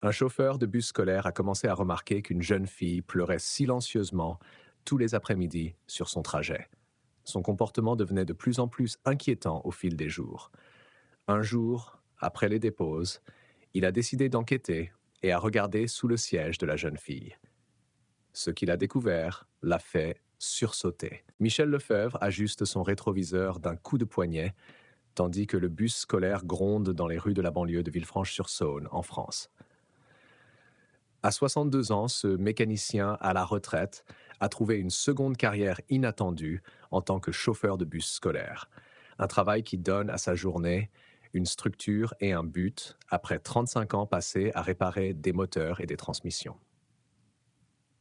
Un chauffeur de bus scolaire a commencé à remarquer qu'une jeune fille pleurait silencieusement tous les après-midi sur son trajet. Son comportement devenait de plus en plus inquiétant au fil des jours. Un jour, après les déposes, il a décidé d'enquêter et a regardé sous le siège de la jeune fille. Ce qu'il a découvert l'a fait sursauter. Michel Lefebvre ajuste son rétroviseur d'un coup de poignet, tandis que le bus scolaire gronde dans les rues de la banlieue de Villefranche-sur-Saône, en France. À 62 ans, ce mécanicien à la retraite a trouvé une seconde carrière inattendue en tant que chauffeur de bus scolaire. Un travail qui donne à sa journée une structure et un but après 35 ans passés à réparer des moteurs et des transmissions.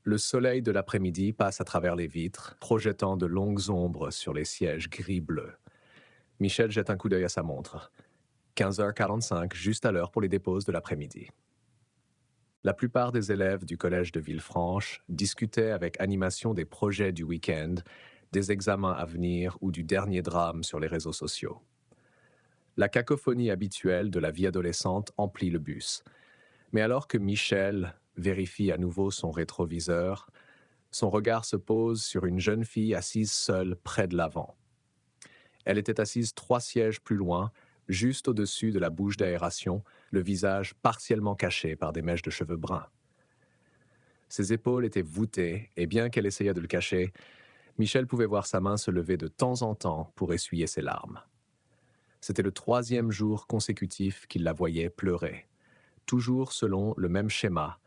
Le soleil de l'après-midi passe à travers les vitres, projetant de longues ombres sur les sièges gris-bleu. Michel jette un coup d'œil à sa montre. 15h45, juste à l'heure pour les déposes de l'après-midi. La plupart des élèves du collège de Villefranche discutaient avec animation des projets du week-end, des examens à venir ou du dernier drame sur les réseaux sociaux. La cacophonie habituelle de la vie adolescente emplit le bus. Mais alors que Michel vérifie à nouveau son rétroviseur, son regard se pose sur une jeune fille assise seule près de l'avant. Elle était assise 3 sièges plus loin, juste au-dessus de la bouche d'aération, le visage partiellement caché par des mèches de cheveux bruns. Ses épaules étaient voûtées, et bien qu'elle essayât de le cacher, Michel pouvait voir sa main se lever de temps en temps pour essuyer ses larmes. C'était le 3e jour consécutif qu'il la voyait pleurer, toujours selon le même schéma,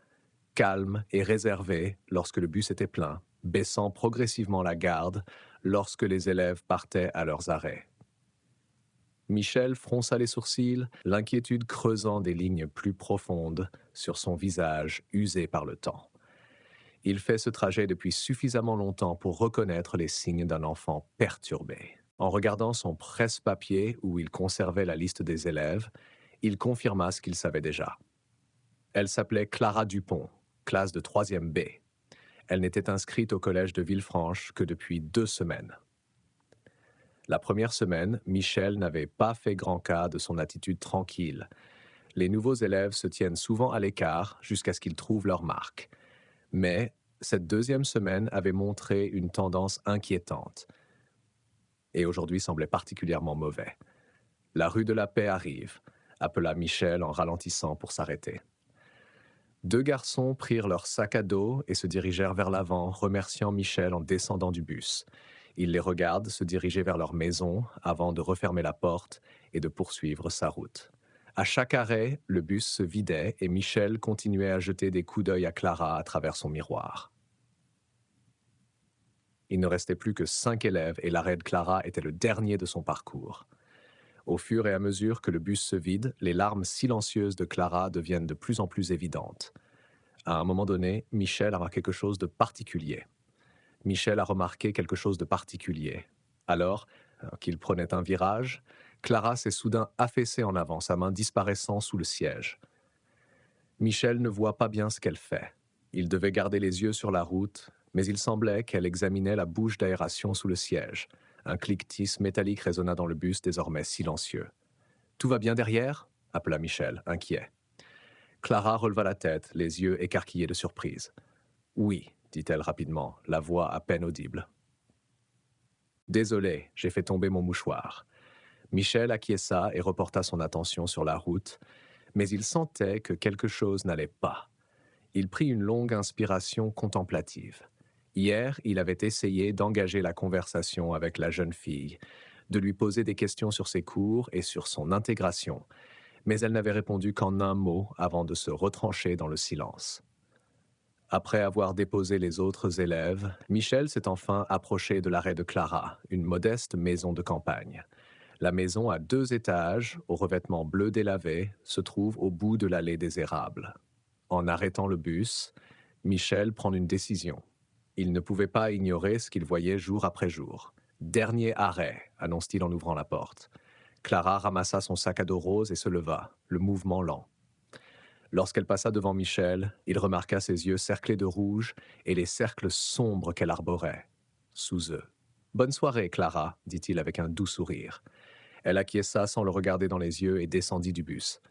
calme et réservé lorsque le bus était plein, baissant progressivement la garde lorsque les élèves partaient à leurs arrêts. Michel fronça les sourcils, l'inquiétude creusant des lignes plus profondes sur son visage usé par le temps. Il fait ce trajet depuis suffisamment longtemps pour reconnaître les signes d'un enfant perturbé. En regardant son presse-papier où il conservait la liste des élèves, il confirma ce qu'il savait déjà. Elle s'appelait Clara Dupont, classe de 3e B. Elle n'était inscrite au collège de Villefranche que depuis 2 semaines. La première semaine, Michel n'avait pas fait grand cas de son attitude tranquille. Les nouveaux élèves se tiennent souvent à l'écart jusqu'à ce qu'ils trouvent leur marque. Mais cette 2e semaine avait montré une tendance inquiétante. Et aujourd'hui semblait particulièrement mauvais. La rue de la Paix arrive, appela Michel en ralentissant pour s'arrêter. 2 garçons prirent leur sac à dos et se dirigèrent vers l'avant, remerciant Michel en descendant du bus. Il les regarde se diriger vers leur maison avant de refermer la porte et de poursuivre sa route. À chaque arrêt, le bus se vidait et Michel continuait à jeter des coups d'œil à Clara à travers son miroir. Il ne restait plus que 5 élèves et l'arrêt de Clara était le dernier de son parcours. Au fur et à mesure que le bus se vide, les larmes silencieuses de Clara deviennent de plus en plus évidentes. À un moment donné, Michel a remarqué quelque chose de particulier. Alors, qu'il prenait un virage, Clara s'est soudain affaissée en avant, sa main disparaissant sous le siège. Michel ne voit pas bien ce qu'elle fait. Il devait garder les yeux sur la route, mais il semblait qu'elle examinait la bouche d'aération sous le siège. Un cliquetis métallique résonna dans le bus, désormais silencieux. « Tout va bien derrière » appela Michel, inquiet. Clara releva la tête, les yeux écarquillés de surprise. « Oui » dit-elle rapidement, la voix à peine audible. « Désolé, j'ai fait tomber mon mouchoir. » Michel acquiesça et reporta son attention sur la route, mais il sentait que quelque chose n'allait pas. Il prit une longue inspiration contemplative. Hier, il avait essayé d'engager la conversation avec la jeune fille, de lui poser des questions sur ses cours et sur son intégration, mais elle n'avait répondu qu'en un mot avant de se retrancher dans le silence. Après avoir déposé les autres élèves, Michel s'est enfin approché de l'arrêt de Clara, une modeste maison de campagne. La maison à 2 étages, au revêtement bleu délavé, se trouve au bout de l'allée des érables. En arrêtant le bus, Michel prend une décision. Il ne pouvait pas ignorer ce qu'il voyait jour après jour. « Dernier arrêt », annonce-t-il en ouvrant la porte. Clara ramassa son sac à dos rose et se leva, le mouvement lent. Lorsqu'elle passa devant Michel, il remarqua ses yeux cerclés de rouge et les cercles sombres qu'elle arborait sous eux. « Bonne soirée, Clara », dit-il avec un doux sourire. Elle acquiesça sans le regarder dans les yeux et descendit du bus.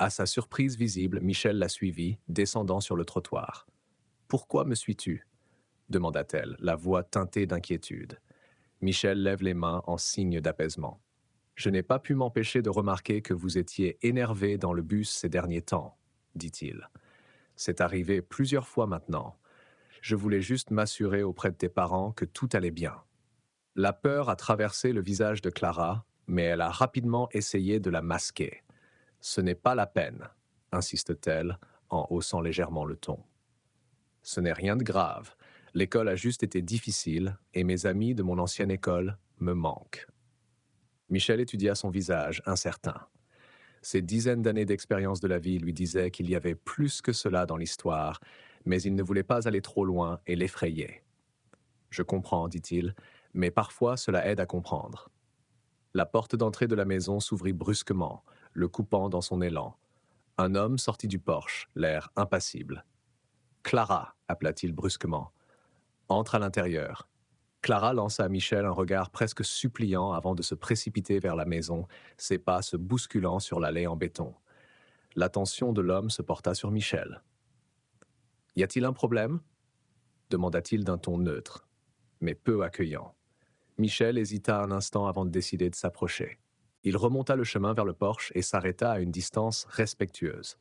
À sa surprise visible, Michel la suivit, descendant sur le trottoir. « Pourquoi me suis-tu » demanda-t-elle, la voix teintée d'inquiétude. Michel lève les mains en signe d'apaisement. « Je n'ai pas pu m'empêcher de remarquer que vous étiez énervé dans le bus ces derniers temps, » dit-il. « C'est arrivé plusieurs fois maintenant. Je voulais juste m'assurer auprès de tes parents que tout allait bien. » La peur a traversé le visage de Clara, mais elle a rapidement essayé de la masquer. « Ce n'est pas la peine, » insiste-t-elle en haussant légèrement le ton. « Ce n'est rien de grave. L'école a juste été difficile et mes amis de mon ancienne école me manquent. » Michel étudia son visage, incertain. Ses dizaines d'années d'expérience de la vie lui disaient qu'il y avait plus que cela dans l'histoire, mais il ne voulait pas aller trop loin et l'effrayer. « Je comprends, dit-il, mais parfois cela aide à comprendre. » La porte d'entrée de la maison s'ouvrit brusquement, le coupant dans son élan. Un homme sortit du porche, l'air impassible. « Clara » appela-t-il brusquement. « Entre à l'intérieur. » Clara lança à Michel un regard presque suppliant avant de se précipiter vers la maison, ses pas se bousculant sur l'allée en béton. L'attention de l'homme se porta sur Michel. « Y a-t-il un problème » demanda-t-il d'un ton neutre, mais peu accueillant. Michel hésita un instant avant de décider de s'approcher. Il remonta le chemin vers le porche et s'arrêta à une distance respectueuse.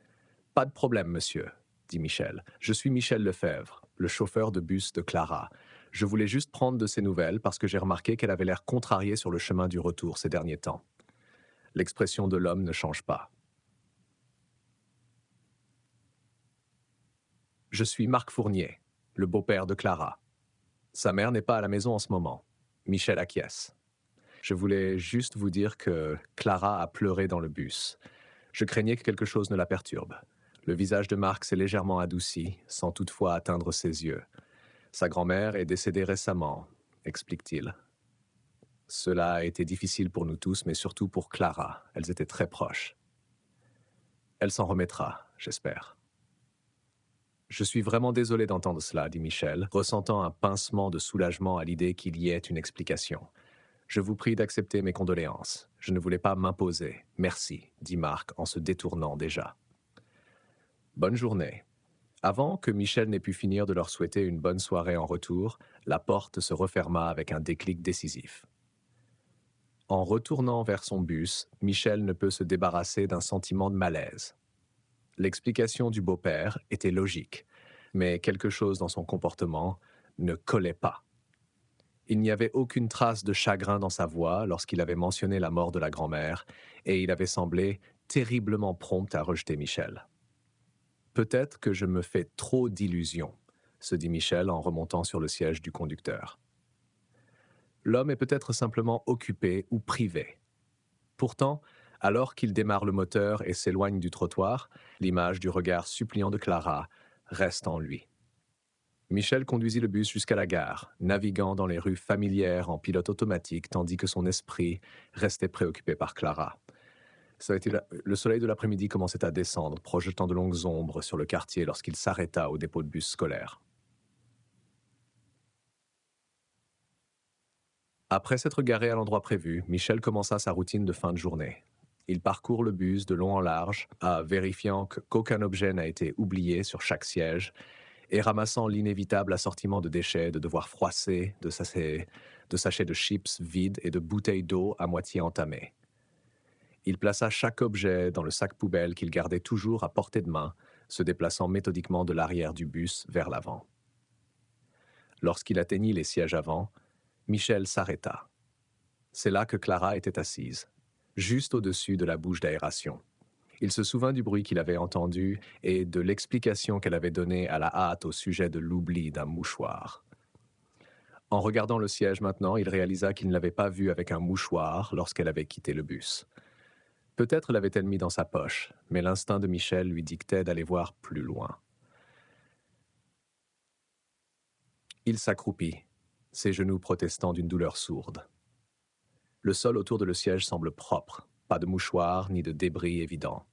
« Pas de problème, monsieur, » dit Michel. « Je suis Michel Lefebvre, le chauffeur de bus de Clara. Je voulais juste prendre de ses nouvelles parce que j'ai remarqué qu'elle avait l'air contrariée sur le chemin du retour ces derniers temps. » L'expression de l'homme ne change pas. « Je suis Marc Fournier, le beau-père de Clara. Sa mère n'est pas à la maison en ce moment. » Michel acquiesce. « Je voulais juste vous dire que Clara a pleuré dans le bus. Je craignais que quelque chose ne la perturbe. » Le visage de Marc s'est légèrement adouci, sans toutefois atteindre ses yeux. « Sa grand-mère est décédée récemment, » explique-t-il. « Cela a été difficile pour nous tous, mais surtout pour Clara. Elles étaient très proches. Elle s'en remettra, j'espère. » « Je suis vraiment désolé d'entendre cela, » dit Michel, ressentant un pincement de soulagement à l'idée qu'il y ait une explication. « Je vous prie d'accepter mes condoléances. Je ne voulais pas m'imposer. Merci, » dit Marc en se détournant déjà. « Bonne journée. » Avant que Michel n'ait pu finir de leur souhaiter une bonne soirée en retour, la porte se referma avec un déclic décisif. En retournant vers son bus, Michel ne peut se débarrasser d'un sentiment de malaise. L'explication du beau-père était logique, mais quelque chose dans son comportement ne collait pas. Il n'y avait aucune trace de chagrin dans sa voix lorsqu'il avait mentionné la mort de la grand-mère, et il avait semblé terriblement prompt à rejeter Michel. « Peut-être que je me fais trop d'illusions, » se dit Michel en remontant sur le siège du conducteur. L'homme est peut-être simplement occupé ou privé. Pourtant, alors qu'il démarre le moteur et s'éloigne du trottoir, l'image du regard suppliant de Clara reste en lui. Michel conduisit le bus jusqu'à la gare, naviguant dans les rues familières en pilote automatique, tandis que son esprit restait préoccupé par Clara. Le soleil de l'après-midi commençait à descendre, projetant de longues ombres sur le quartier lorsqu'il s'arrêta au dépôt de bus scolaire. Après s'être garé à l'endroit prévu, Michel commença sa routine de fin de journée. Il parcourt le bus de long en large, vérifiant qu'aucun objet n'a été oublié sur chaque siège, et ramassant l'inévitable assortiment de déchets, de devoirs froissés, de sachets de chips vides et de bouteilles d'eau à moitié entamées. Il plaça chaque objet dans le sac poubelle qu'il gardait toujours à portée de main, se déplaçant méthodiquement de l'arrière du bus vers l'avant. Lorsqu'il atteignit les sièges avant, Michel s'arrêta. C'est là que Clara était assise, juste au-dessus de la bouche d'aération. Il se souvint du bruit qu'il avait entendu et de l'explication qu'elle avait donnée à la hâte au sujet de l'oubli d'un mouchoir. En regardant le siège maintenant, il réalisa qu'il ne l'avait pas vue avec un mouchoir lorsqu'elle avait quitté le bus. Peut-être l'avait-elle mis dans sa poche, mais l'instinct de Michel lui dictait d'aller voir plus loin. Il s'accroupit, ses genoux protestant d'une douleur sourde. Le sol autour de le siège semble propre, pas de mouchoir ni de débris évidents.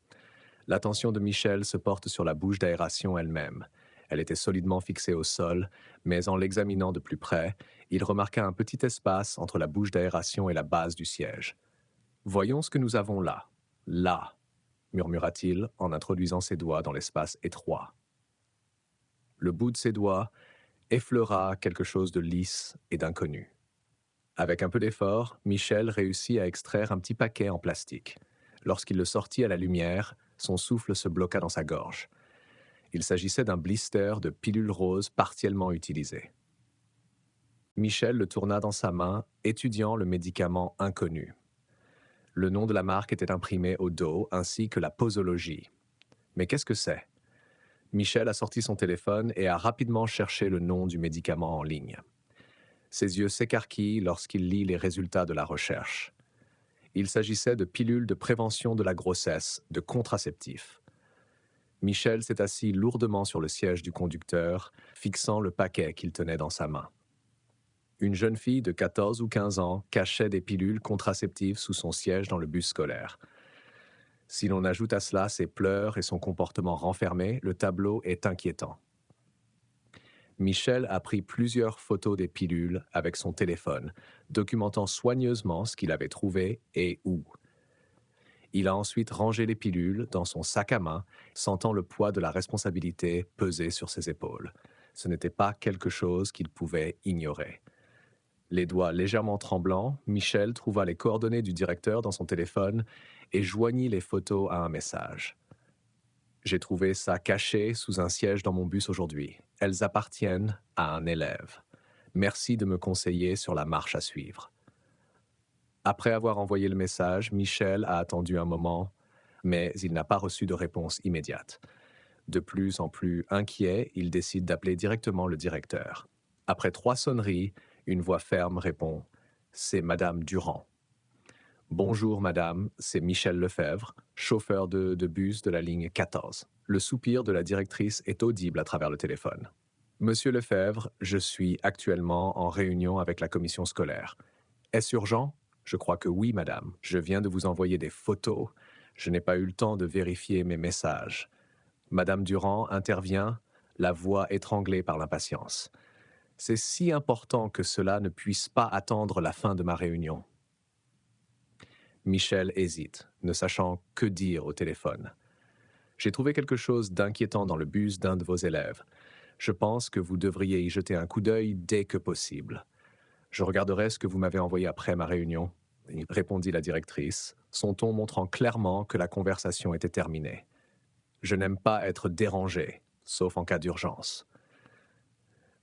L'attention de Michel se porte sur la bouche d'aération elle-même. Elle était solidement fixée au sol, mais en l'examinant de plus près, il remarqua un petit espace entre la bouche d'aération et la base du siège. « Voyons ce que nous avons là. Là. » murmura-t-il en introduisant ses doigts dans l'espace étroit. Le bout de ses doigts effleura quelque chose de lisse et d'inconnu. Avec un peu d'effort, Michel réussit à extraire un petit paquet en plastique. Lorsqu'il le sortit à la lumière, son souffle se bloqua dans sa gorge. Il s'agissait d'un blister de pilules roses partiellement utilisé. Michel le tourna dans sa main, étudiant le médicament inconnu. Le nom de la marque était imprimé au dos, ainsi que la posologie. Mais qu'est-ce que c'est? Michel a sorti son téléphone et a rapidement cherché le nom du médicament en ligne. Ses yeux s'écarquillent lorsqu'il lit les résultats de la recherche. Il s'agissait de pilules de prévention de la grossesse, de contraceptifs. Michel s'est assis lourdement sur le siège du conducteur, fixant le paquet qu'il tenait dans sa main. Une jeune fille de 14 ou 15 ans cachait des pilules contraceptives sous son siège dans le bus scolaire. Si l'on ajoute à cela ses pleurs et son comportement renfermé, le tableau est inquiétant. Michel a pris plusieurs photos des pilules avec son téléphone, documentant soigneusement ce qu'il avait trouvé et où. Il a ensuite rangé les pilules dans son sac à main, sentant le poids de la responsabilité peser sur ses épaules. Ce n'était pas quelque chose qu'il pouvait ignorer. Les doigts légèrement tremblants, Michel trouva les coordonnées du directeur dans son téléphone et joignit les photos à un message. « J'ai trouvé ça caché sous un siège dans mon bus aujourd'hui. Elles appartiennent à un élève. Merci de me conseiller sur la marche à suivre. » Après avoir envoyé le message, Michel a attendu un moment, mais il n'a pas reçu de réponse immédiate. De plus en plus inquiet, il décide d'appeler directement le directeur. Après 3 sonneries, une voix ferme répond « C'est Madame Durand. » « Bonjour Madame, c'est Michel Lefebvre, chauffeur de bus de la ligne 14. » Le soupir de la directrice est audible à travers le téléphone. « Monsieur Lefebvre, je suis actuellement en réunion avec la commission scolaire. Est-ce urgent? Je crois que oui, madame. Je viens de vous envoyer des photos. Je n'ai pas eu le temps de vérifier mes messages. » Madame Durand intervient, la voix étranglée par l'impatience. « C'est si important que cela ne puisse pas attendre la fin de ma réunion. » Michel hésite, ne sachant que dire au téléphone. « J'ai trouvé quelque chose d'inquiétant dans le bus d'un de vos élèves. Je pense que vous devriez y jeter un coup d'œil dès que possible. Je regarderai ce que vous m'avez envoyé après ma réunion, » répondit la directrice, son ton montrant clairement que la conversation était terminée. « Je n'aime pas être dérangé, sauf en cas d'urgence. »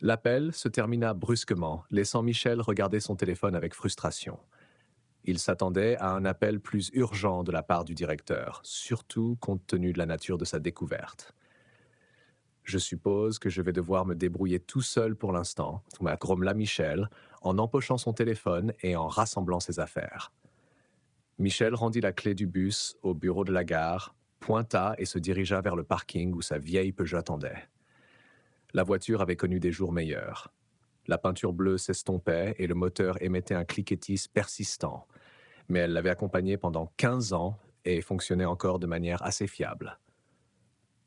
L'appel se termina brusquement, laissant Michel regarder son téléphone avec frustration. Il s'attendait à un appel plus urgent de la part du directeur, surtout compte tenu de la nature de sa découverte. « Je suppose que je vais devoir me débrouiller tout seul pour l'instant, » grommela Michel, en empochant son téléphone et en rassemblant ses affaires. Michel rendit la clé du bus au bureau de la gare, pointa et se dirigea vers le parking où sa vieille Peugeot attendait. La voiture avait connu des jours meilleurs. La peinture bleue s'estompait et le moteur émettait un cliquetis persistant, mais elle l'avait accompagné pendant 15 ans et fonctionnait encore de manière assez fiable.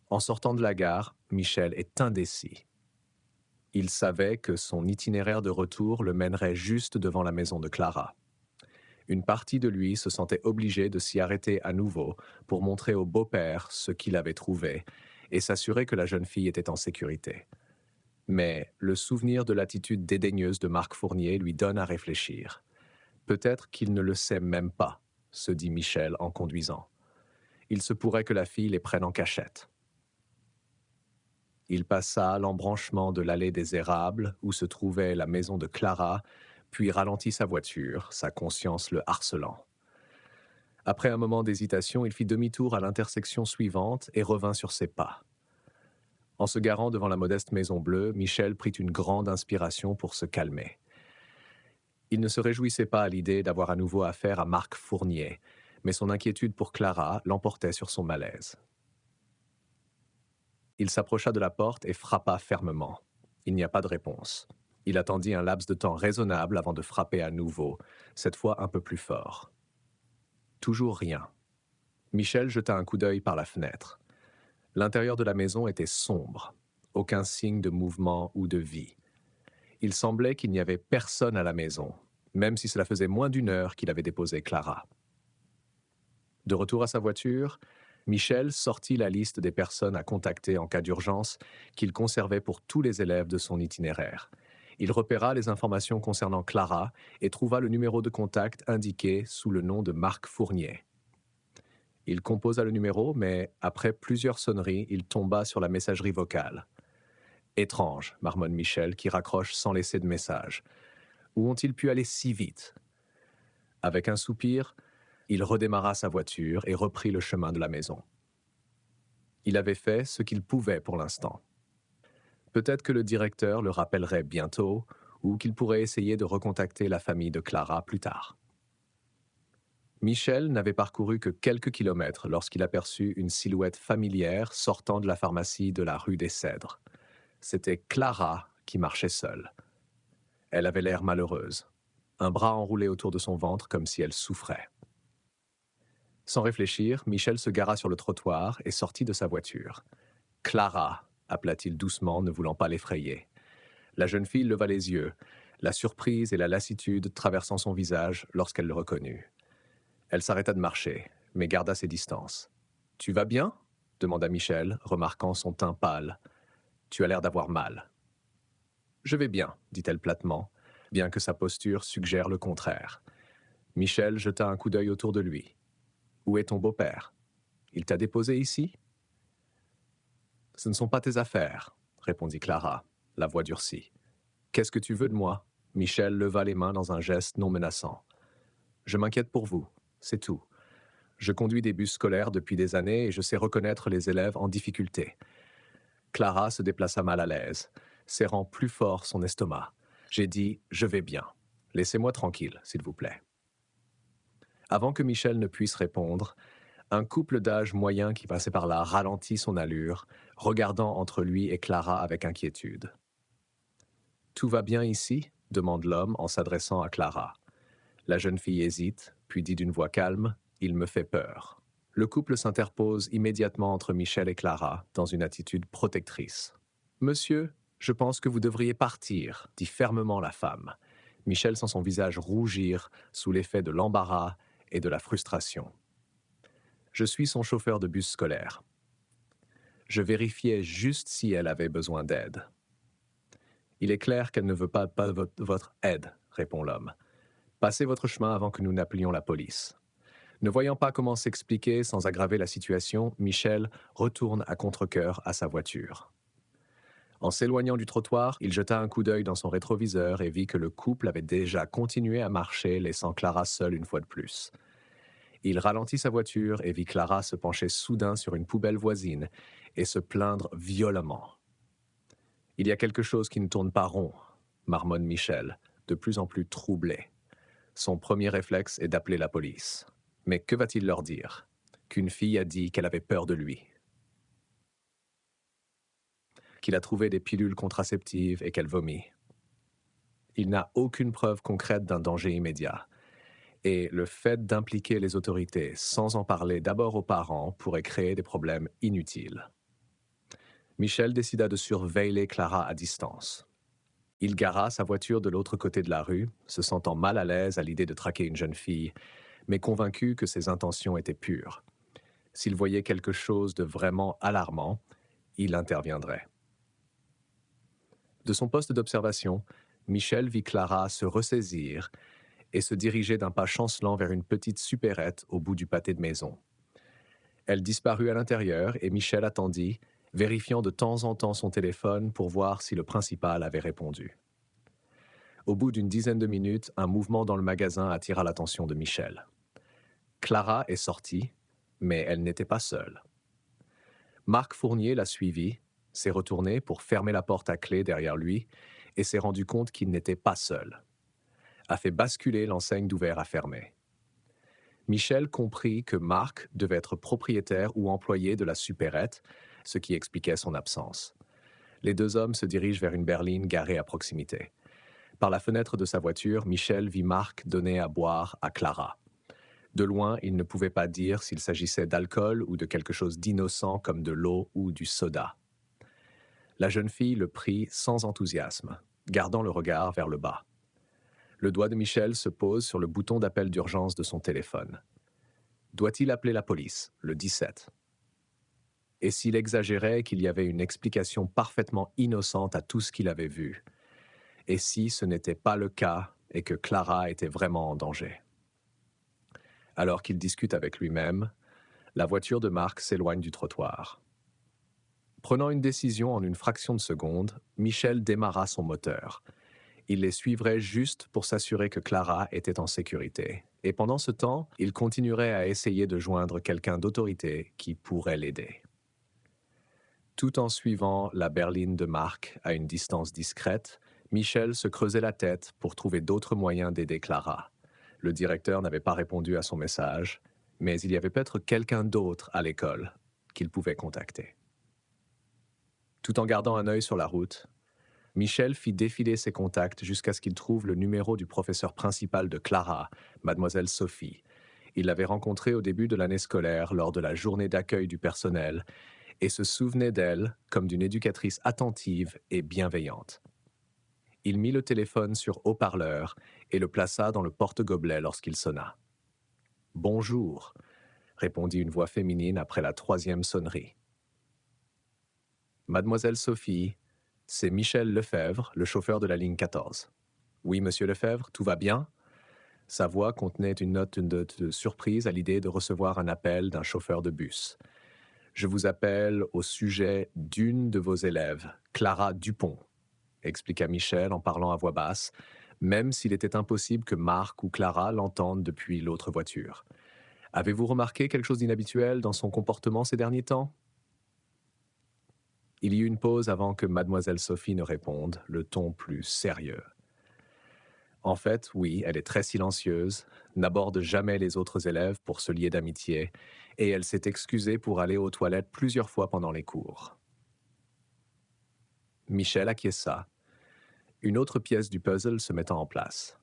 En sortant de la gare, Michel est indécis. Il savait que son itinéraire de retour le mènerait juste devant la maison de Clara. Une partie de lui se sentait obligée de s'y arrêter à nouveau pour montrer au beau-père ce qu'il avait trouvé et s'assurer que la jeune fille était en sécurité. Mais le souvenir de l'attitude dédaigneuse de Marc Fournier lui donne à réfléchir. Peut-être qu'il ne le sait même pas, se dit Michel en conduisant. Il se pourrait que la fille les prenne en cachette. Il passa l'embranchement de l'allée des Érables, où se trouvait la maison de Clara, puis ralentit sa voiture, sa conscience le harcelant. Après un moment d'hésitation, il fit demi-tour à l'intersection suivante et revint sur ses pas. En se garant devant la modeste maison bleue, Michel prit une grande inspiration pour se calmer. Il ne se réjouissait pas à l'idée d'avoir à nouveau affaire à Marc Fournier, mais son inquiétude pour Clara l'emportait sur son malaise. Il s'approcha de la porte et frappa fermement. Il n'y a pas de réponse. Il attendit un laps de temps raisonnable avant de frapper à nouveau, cette fois un peu plus fort. Toujours rien. Michel jeta un coup d'œil par la fenêtre. L'intérieur de la maison était sombre, aucun signe de mouvement ou de vie. Il semblait qu'il n'y avait personne à la maison, même si cela faisait moins d'1 heure qu'il avait déposé Clara. De retour à sa voiture, Michel sortit la liste des personnes à contacter en cas d'urgence qu'il conservait pour tous les élèves de son itinéraire. Il repéra les informations concernant Clara et trouva le numéro de contact indiqué sous le nom de Marc Fournier. Il composa le numéro, mais après plusieurs sonneries, il tomba sur la messagerie vocale. Étrange, marmonne Michel, qui raccroche sans laisser de message. Où ont-ils pu aller si vite? Avec un soupir, il redémarra sa voiture et reprit le chemin de la maison. Il avait fait ce qu'il pouvait pour l'instant. Peut-être que le directeur le rappellerait bientôt ou qu'il pourrait essayer de recontacter la famille de Clara plus tard. Michel n'avait parcouru que quelques kilomètres lorsqu'il aperçut une silhouette familière sortant de la pharmacie de la rue des Cèdres. C'était Clara qui marchait seule. Elle avait l'air malheureuse, un bras enroulé autour de son ventre comme si elle souffrait. Sans réfléchir, Michel se gara sur le trottoir et sortit de sa voiture. « Clara !» appela-t-il doucement, ne voulant pas l'effrayer. La jeune fille leva les yeux, la surprise et la lassitude traversant son visage lorsqu'elle le reconnut. Elle s'arrêta de marcher, mais garda ses distances. « Tu vas bien ?» demanda Michel, remarquant son teint pâle. « Tu as l'air d'avoir mal. »« Je vais bien, » dit-elle platement, bien que sa posture suggère le contraire. Michel jeta un coup d'œil autour de lui. « Où est ton beau-père? Il t'a déposé ici ?»« Ce ne sont pas tes affaires, » répondit Clara, la voix durcie. « Qu'est-ce que tu veux de moi ?» Michel leva les mains dans un geste non menaçant. « Je m'inquiète pour vous, c'est tout. Je conduis des bus scolaires depuis des années et je sais reconnaître les élèves en difficulté. » Clara se déplaça mal à l'aise, serrant plus fort son estomac. J'ai dit « Je vais bien. Laissez-moi tranquille, s'il vous plaît. » Avant que Michel ne puisse répondre, un couple d'âge moyen qui passait par là ralentit son allure, regardant entre lui et Clara avec inquiétude. « Tout va bien ici ?» demande l'homme en s'adressant à Clara. La jeune fille hésite, puis dit d'une voix calme « Il me fait peur. » Le couple s'interpose immédiatement entre Michel et Clara, dans une attitude protectrice. « Monsieur, je pense que vous devriez partir », dit fermement la femme. Michel sent son visage rougir sous l'effet de l'embarras et de la frustration. « Je suis son chauffeur de bus scolaire. Je vérifiais juste si elle avait besoin d'aide. »« Il est clair qu'elle ne veut pas votre aide, » répond l'homme. « Passez votre chemin avant que nous n'appelions la police. » Ne voyant pas comment s'expliquer sans aggraver la situation, Michel retourne à contre-cœur à sa voiture. En s'éloignant du trottoir, il jeta un coup d'œil dans son rétroviseur et vit que le couple avait déjà continué à marcher, laissant Clara seule une fois de plus. Il ralentit sa voiture et vit Clara se pencher soudain sur une poubelle voisine et se plaindre violemment. « Il y a quelque chose qui ne tourne pas rond, » marmonne Michel, de plus en plus troublé. Son premier réflexe est d'appeler la police. Mais que va-t-il leur dire? Qu'une fille a dit qu'elle avait peur de lui. Qu'il a trouvé des pilules contraceptives et qu'elle vomit. Il n'a aucune preuve concrète d'un danger immédiat. Et le fait d'impliquer les autorités sans en parler d'abord aux parents pourrait créer des problèmes inutiles. Michel décida de surveiller Clara à distance. Il gara sa voiture de l'autre côté de la rue, se sentant mal à l'aise à l'idée de traquer une jeune fille, mais convaincu que ses intentions étaient pures. S'il voyait quelque chose de vraiment alarmant, il interviendrait. De son poste d'observation, Michel vit Clara se ressaisir et se diriger d'un pas chancelant vers une petite supérette au bout du pâté de maison. Elle disparut à l'intérieur et Michel attendit, vérifiant de temps en temps son téléphone pour voir si le principal avait répondu. Au bout d'une dizaine de minutes, un mouvement dans le magasin attira l'attention de Michel. Clara est sortie, mais elle n'était pas seule. Marc Fournier l'a suivi, s'est retourné pour fermer la porte à clé derrière lui et s'est rendu compte qu'il n'était pas seul. A fait basculer l'enseigne d'ouvert à fermer. Michel comprit que Marc devait être propriétaire ou employé de la supérette, ce qui expliquait son absence. Les deux hommes se dirigent vers une berline garée à proximité. Par la fenêtre de sa voiture, Michel vit Marc donner à boire à Clara. De loin, il ne pouvait pas dire s'il s'agissait d'alcool ou de quelque chose d'innocent comme de l'eau ou du soda. La jeune fille le prit sans enthousiasme, gardant le regard vers le bas. Le doigt de Michel se pose sur le bouton d'appel d'urgence de son téléphone. Doit-il appeler la police, le 17? Et s'il exagérait qu'il y avait une explication parfaitement innocente à tout ce qu'il avait vu? Et si ce n'était pas le cas et que Clara était vraiment en danger? Alors qu'il discute avec lui-même, la voiture de Mark s'éloigne du trottoir. Prenant une décision en une fraction de seconde, Michel démarra son moteur. Il les suivrait juste pour s'assurer que Clara était en sécurité. Et pendant ce temps, il continuerait à essayer de joindre quelqu'un d'autorité qui pourrait l'aider. Tout en suivant la berline de Mark à une distance discrète, Michel se creusait la tête pour trouver d'autres moyens d'aider Clara. Le directeur n'avait pas répondu à son message, mais il y avait peut-être quelqu'un d'autre à l'école qu'il pouvait contacter. Tout en gardant un œil sur la route, Michel fit défiler ses contacts jusqu'à ce qu'il trouve le numéro du professeur principal de Clara, mademoiselle Sophie. Il l'avait rencontrée au début de l'année scolaire lors de la journée d'accueil du personnel et se souvenait d'elle comme d'une éducatrice attentive et bienveillante. Il mit le téléphone sur haut-parleur et le plaça dans le porte-gobelet lorsqu'il sonna. « Bonjour », répondit une voix féminine après la troisième sonnerie. « Mademoiselle Sophie, c'est Michel Lefebvre, le chauffeur de la ligne 14. »« Oui, monsieur Lefebvre, tout va bien ?» Sa voix contenait une note de surprise à l'idée de recevoir un appel d'un chauffeur de bus. « Je vous appelle au sujet d'une de vos élèves, Clara Dupont, » expliqua Michel en parlant à voix basse, même s'il était impossible que Marc ou Clara l'entendent depuis l'autre voiture. « Avez-vous remarqué quelque chose d'inhabituel dans son comportement ces derniers temps ?» Il y eut une pause avant que mademoiselle Sophie ne réponde, le ton plus sérieux. « En fait, oui, elle est très silencieuse, n'aborde jamais les autres élèves pour se lier d'amitié, et elle s'est excusée pour aller aux toilettes plusieurs fois pendant les cours. » Michel acquiesça, une autre pièce du puzzle se mettant en place.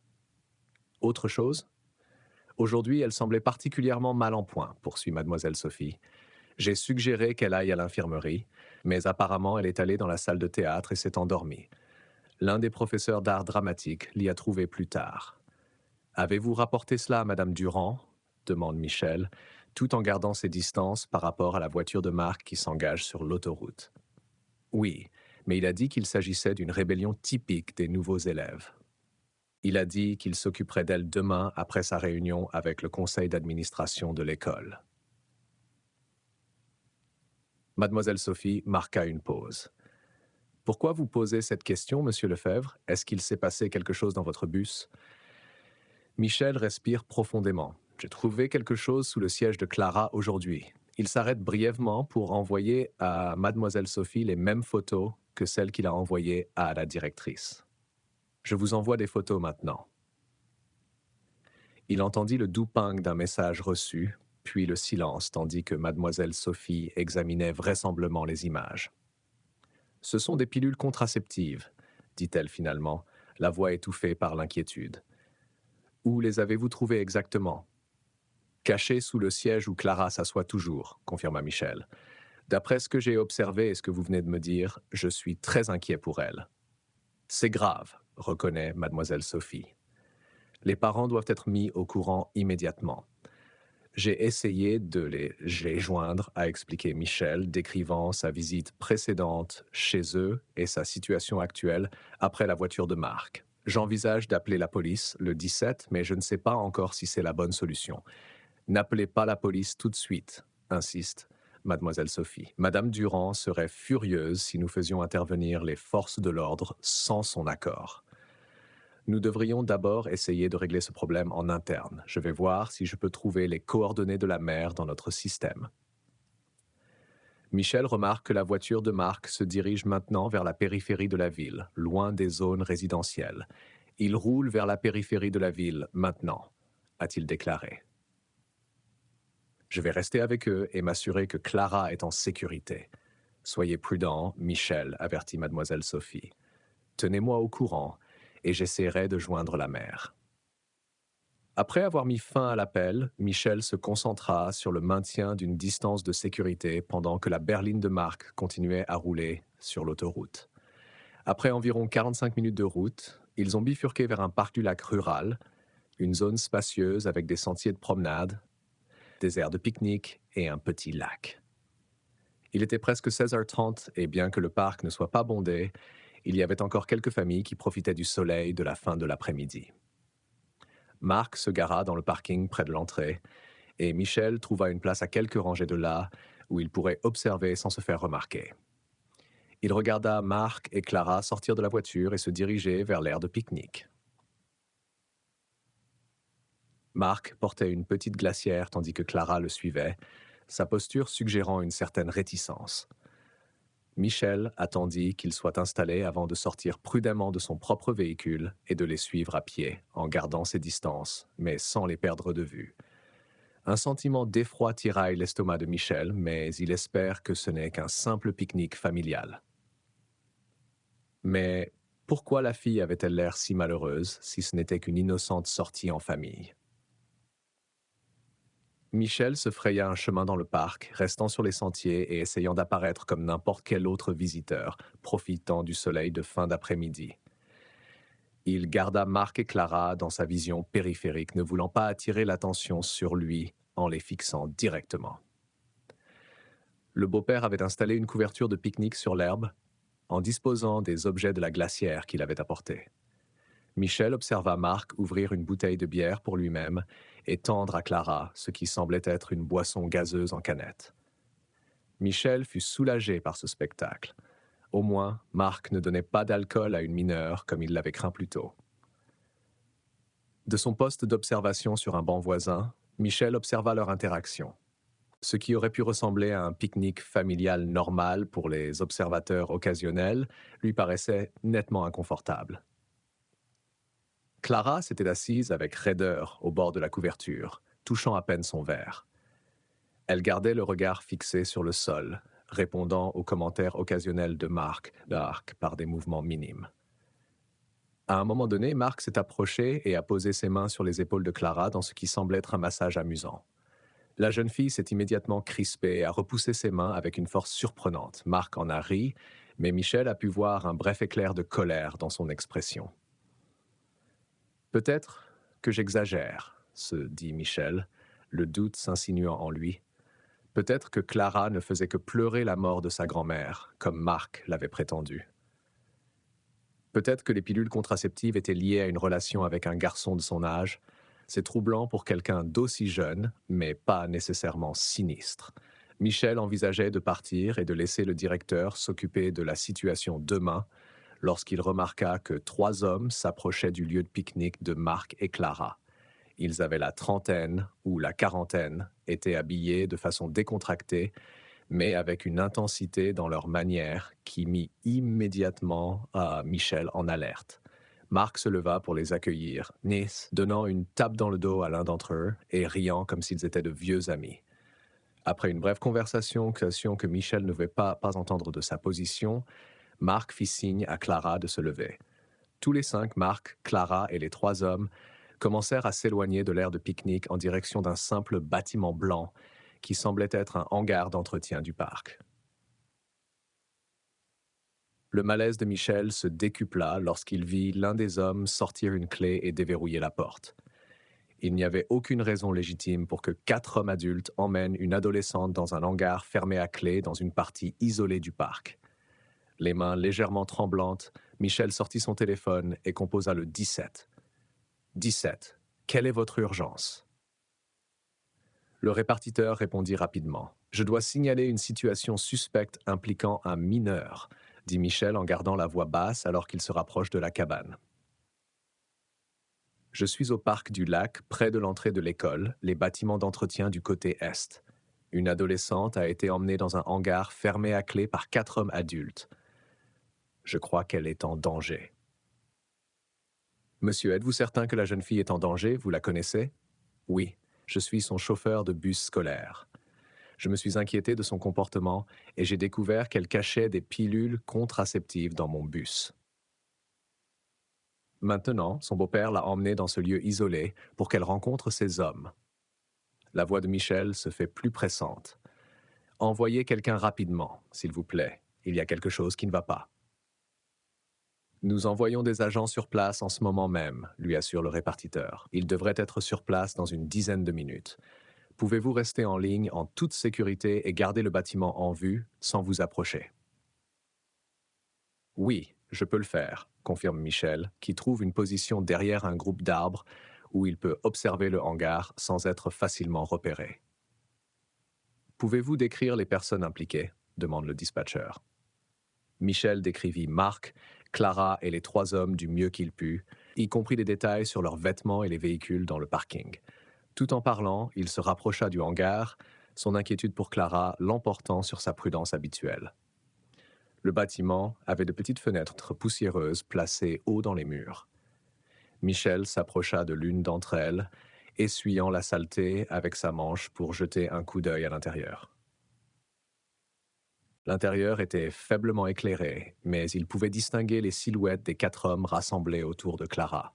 « Autre chose ? Aujourd'hui, elle semblait particulièrement mal en point, poursuit mademoiselle Sophie. J'ai suggéré qu'elle aille à l'infirmerie, mais apparemment elle est allée dans la salle de théâtre et s'est endormie. L'un des professeurs d'art dramatique l'y a trouvée plus tard. « Avez-vous rapporté cela à madame Durand ?» demande Michel, tout en gardant ses distances par rapport à la voiture de Marc qui s'engage sur l'autoroute. « Oui, mais il a dit qu'il s'agissait d'une rébellion typique des nouveaux élèves. Il a dit qu'il s'occuperait d'elle demain après sa réunion avec le conseil d'administration de l'école. » Mademoiselle Sophie marqua une pause. « Pourquoi vous posez cette question, monsieur Lefebvre? Est-ce qu'il s'est passé quelque chose dans votre bus ?» Michel respire profondément. « J'ai trouvé quelque chose sous le siège de Clara aujourd'hui. » Il s'arrête brièvement pour envoyer à mademoiselle Sophie les mêmes photos que celles qu'il a envoyées à la directrice. « Je vous envoie des photos maintenant. » Il entendit le doux ping d'un message reçu, puis le silence, tandis que mademoiselle Sophie examinait vraisemblablement les images. « Ce sont des pilules contraceptives, » dit-elle finalement, la voix étouffée par l'inquiétude. « Où les avez-vous trouvées exactement ?»« Cachées sous le siège où Clara s'assoit toujours, » confirma Michel. « D'après ce que j'ai observé et ce que vous venez de me dire, je suis très inquiet pour elle. »« C'est grave, » reconnaît mademoiselle Sophie. « Les parents doivent être mis au courant immédiatement. » J'ai essayé de les joindre, a expliqué Michel, décrivant sa visite précédente chez eux et sa situation actuelle après la voiture de Marc. J'envisage d'appeler la police le 17, mais je ne sais pas encore si c'est la bonne solution. N'appelez pas la police tout de suite, insiste mademoiselle Sophie. Madame Durand serait furieuse si nous faisions intervenir les forces de l'ordre sans son accord. Nous devrions d'abord essayer de régler ce problème en interne. Je vais voir si je peux trouver les coordonnées de la mère dans notre système. Michel remarque que la voiture de Marc se dirige maintenant vers la périphérie de la ville, loin des zones résidentielles. Il roule vers la périphérie de la ville maintenant, a-t-il déclaré. Je vais rester avec eux et m'assurer que Clara est en sécurité. Soyez prudent, Michel, avertit mademoiselle Sophie. Tenez-moi au courant et j'essaierai de joindre la mère. Après avoir mis fin à l'appel, Michel se concentra sur le maintien d'une distance de sécurité pendant que la berline de Marc continuait à rouler sur l'autoroute. Après environ 45 minutes de route, ils ont bifurqué vers un parc du lac rural, une zone spacieuse avec des sentiers de promenade, des aires de pique-nique et un petit lac. Il était presque 16h30 et bien que le parc ne soit pas bondé, il y avait encore quelques familles qui profitaient du soleil de la fin de l'après-midi. Marc se gara dans le parking près de l'entrée et Michel trouva une place à quelques rangées de là où il pourrait observer sans se faire remarquer. Il regarda Marc et Clara sortir de la voiture et se diriger vers l'aire de pique-nique. Marc portait une petite glacière tandis que Clara le suivait, sa posture suggérant une certaine réticence. Michel attendit qu'il soit installé avant de sortir prudemment de son propre véhicule et de les suivre à pied, en gardant ses distances, mais sans les perdre de vue. Un sentiment d'effroi tiraille l'estomac de Michel, mais il espère que ce n'est qu'un simple pique-nique familial. Mais pourquoi la fille avait-elle l'air si malheureuse si ce n'était qu'une innocente sortie en famille? Michel se fraya un chemin dans le parc, restant sur les sentiers et essayant d'apparaître comme n'importe quel autre visiteur, profitant du soleil de fin d'après-midi. Il garda Marc et Clara dans sa vision périphérique, ne voulant pas attirer l'attention sur lui en les fixant directement. Le beau-père avait installé une couverture de pique-nique sur l'herbe, en disposant des objets de la glacière qu'il avait apportés. Michel observa Marc ouvrir une bouteille de bière pour lui-même et tendre à Clara ce qui semblait être une boisson gazeuse en canette. Michel fut soulagé par ce spectacle. Au moins, Marc ne donnait pas d'alcool à une mineure comme il l'avait craint plus tôt. De son poste d'observation sur un banc voisin, Michel observa leur interaction. Ce qui aurait pu ressembler à un pique-nique familial normal pour les observateurs occasionnels lui paraissait nettement inconfortable. Clara s'était assise avec raideur au bord de la couverture, touchant à peine son verre. Elle gardait le regard fixé sur le sol, répondant aux commentaires occasionnels de Marc par des mouvements minimes. À un moment donné, Marc s'est approché et a posé ses mains sur les épaules de Clara dans ce qui semblait être un massage amusant. La jeune fille s'est immédiatement crispée et a repoussé ses mains avec une force surprenante. Marc en a ri, mais Michel a pu voir un bref éclair de colère dans son expression. Peut-être que j'exagère, se dit Michel, le doute s'insinuant en lui. Peut-être que Clara ne faisait que pleurer la mort de sa grand-mère, comme Marc l'avait prétendu. Peut-être que les pilules contraceptives étaient liées à une relation avec un garçon de son âge. C'est troublant pour quelqu'un d'aussi jeune, mais pas nécessairement sinistre. Michel envisageait de partir et de laisser le directeur s'occuper de la situation demain, lorsqu'il remarqua que 3 hommes s'approchaient du lieu de pique-nique de Marc et Clara. Ils avaient la trentaine ou la quarantaine, étaient habillés de façon décontractée, mais avec une intensité dans leur manière qui mit immédiatement Michel en alerte. Marc se leva pour les accueillir, Nice donnant une tape dans le dos à l'un d'entre eux et riant comme s'ils étaient de vieux amis. Après une brève conversation que Michel ne voulait pas entendre de sa position, Marc fit signe à Clara de se lever. Tous les 5, Marc, Clara et les 3 hommes, commencèrent à s'éloigner de l'aire de pique-nique en direction d'un simple bâtiment blanc qui semblait être un hangar d'entretien du parc. Le malaise de Michel se décupla lorsqu'il vit l'un des hommes sortir une clé et déverrouiller la porte. Il n'y avait aucune raison légitime pour que 4 hommes adultes emmènent une adolescente dans un hangar fermé à clé dans une partie isolée du parc. Les mains légèrement tremblantes, Michel sortit son téléphone et composa le 17. 17. Quelle est votre urgence? Le répartiteur répondit rapidement. Je dois signaler une situation suspecte impliquant un mineur, dit Michel en gardant la voix basse alors qu'il se rapproche de la cabane. Je suis au parc du lac, près de l'entrée de l'école, les bâtiments d'entretien du côté est. Une adolescente a été emmenée dans un hangar fermé à clé par 4 hommes adultes. Je crois qu'elle est en danger. Monsieur, êtes-vous certain que la jeune fille est en danger? Vous la connaissez? Oui, je suis son chauffeur de bus scolaire. Je me suis inquiété de son comportement et j'ai découvert qu'elle cachait des pilules contraceptives dans mon bus. Maintenant, son beau-père l'a emmenée dans ce lieu isolé pour qu'elle rencontre ces hommes. La voix de Michel se fait plus pressante. Envoyez quelqu'un rapidement, s'il vous plaît. Il y a quelque chose qui ne va pas. Nous envoyons des agents sur place en ce moment même, lui assure le répartiteur. Ils devraient être sur place dans une dizaine de minutes. Pouvez-vous rester en ligne en toute sécurité et garder le bâtiment en vue sans vous approcher? Oui, je peux le faire, confirme Michel, qui trouve une position derrière un groupe d'arbres où il peut observer le hangar sans être facilement repéré. Pouvez-vous décrire les personnes impliquées? Demande le dispatcher. Michel décrivit Marc, Clara et les trois hommes du mieux qu'il put, y compris des détails sur leurs vêtements et les véhicules dans le parking. Tout en parlant, il se rapprocha du hangar, son inquiétude pour Clara l'emportant sur sa prudence habituelle. Le bâtiment avait de petites fenêtres poussiéreuses placées haut dans les murs. Michel s'approcha de l'une d'entre elles, essuyant la saleté avec sa manche pour jeter un coup d'œil à l'intérieur. L'intérieur était faiblement éclairé, mais il pouvait distinguer les silhouettes des quatre hommes rassemblés autour de Clara.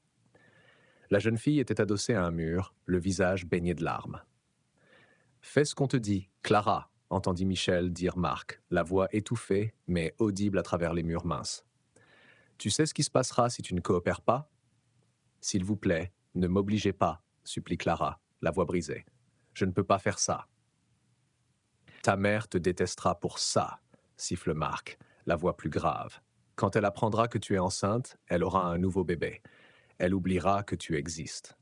La jeune fille était adossée à un mur, le visage baigné de larmes. « Fais ce qu'on te dit, Clara !» entendit Michel dire Marc, la voix étouffée, mais audible à travers les murs minces. « Tu sais ce qui se passera si tu ne coopères pas? »« S'il vous plaît, ne m'obligez pas, » supplie Clara, la voix brisée. « Je ne peux pas faire ça. »« Ta mère te détestera pour ça, » siffle Marc, la voix plus grave. « Quand elle apprendra que tu es enceinte, elle aura un nouveau bébé. Elle oubliera que tu existes. »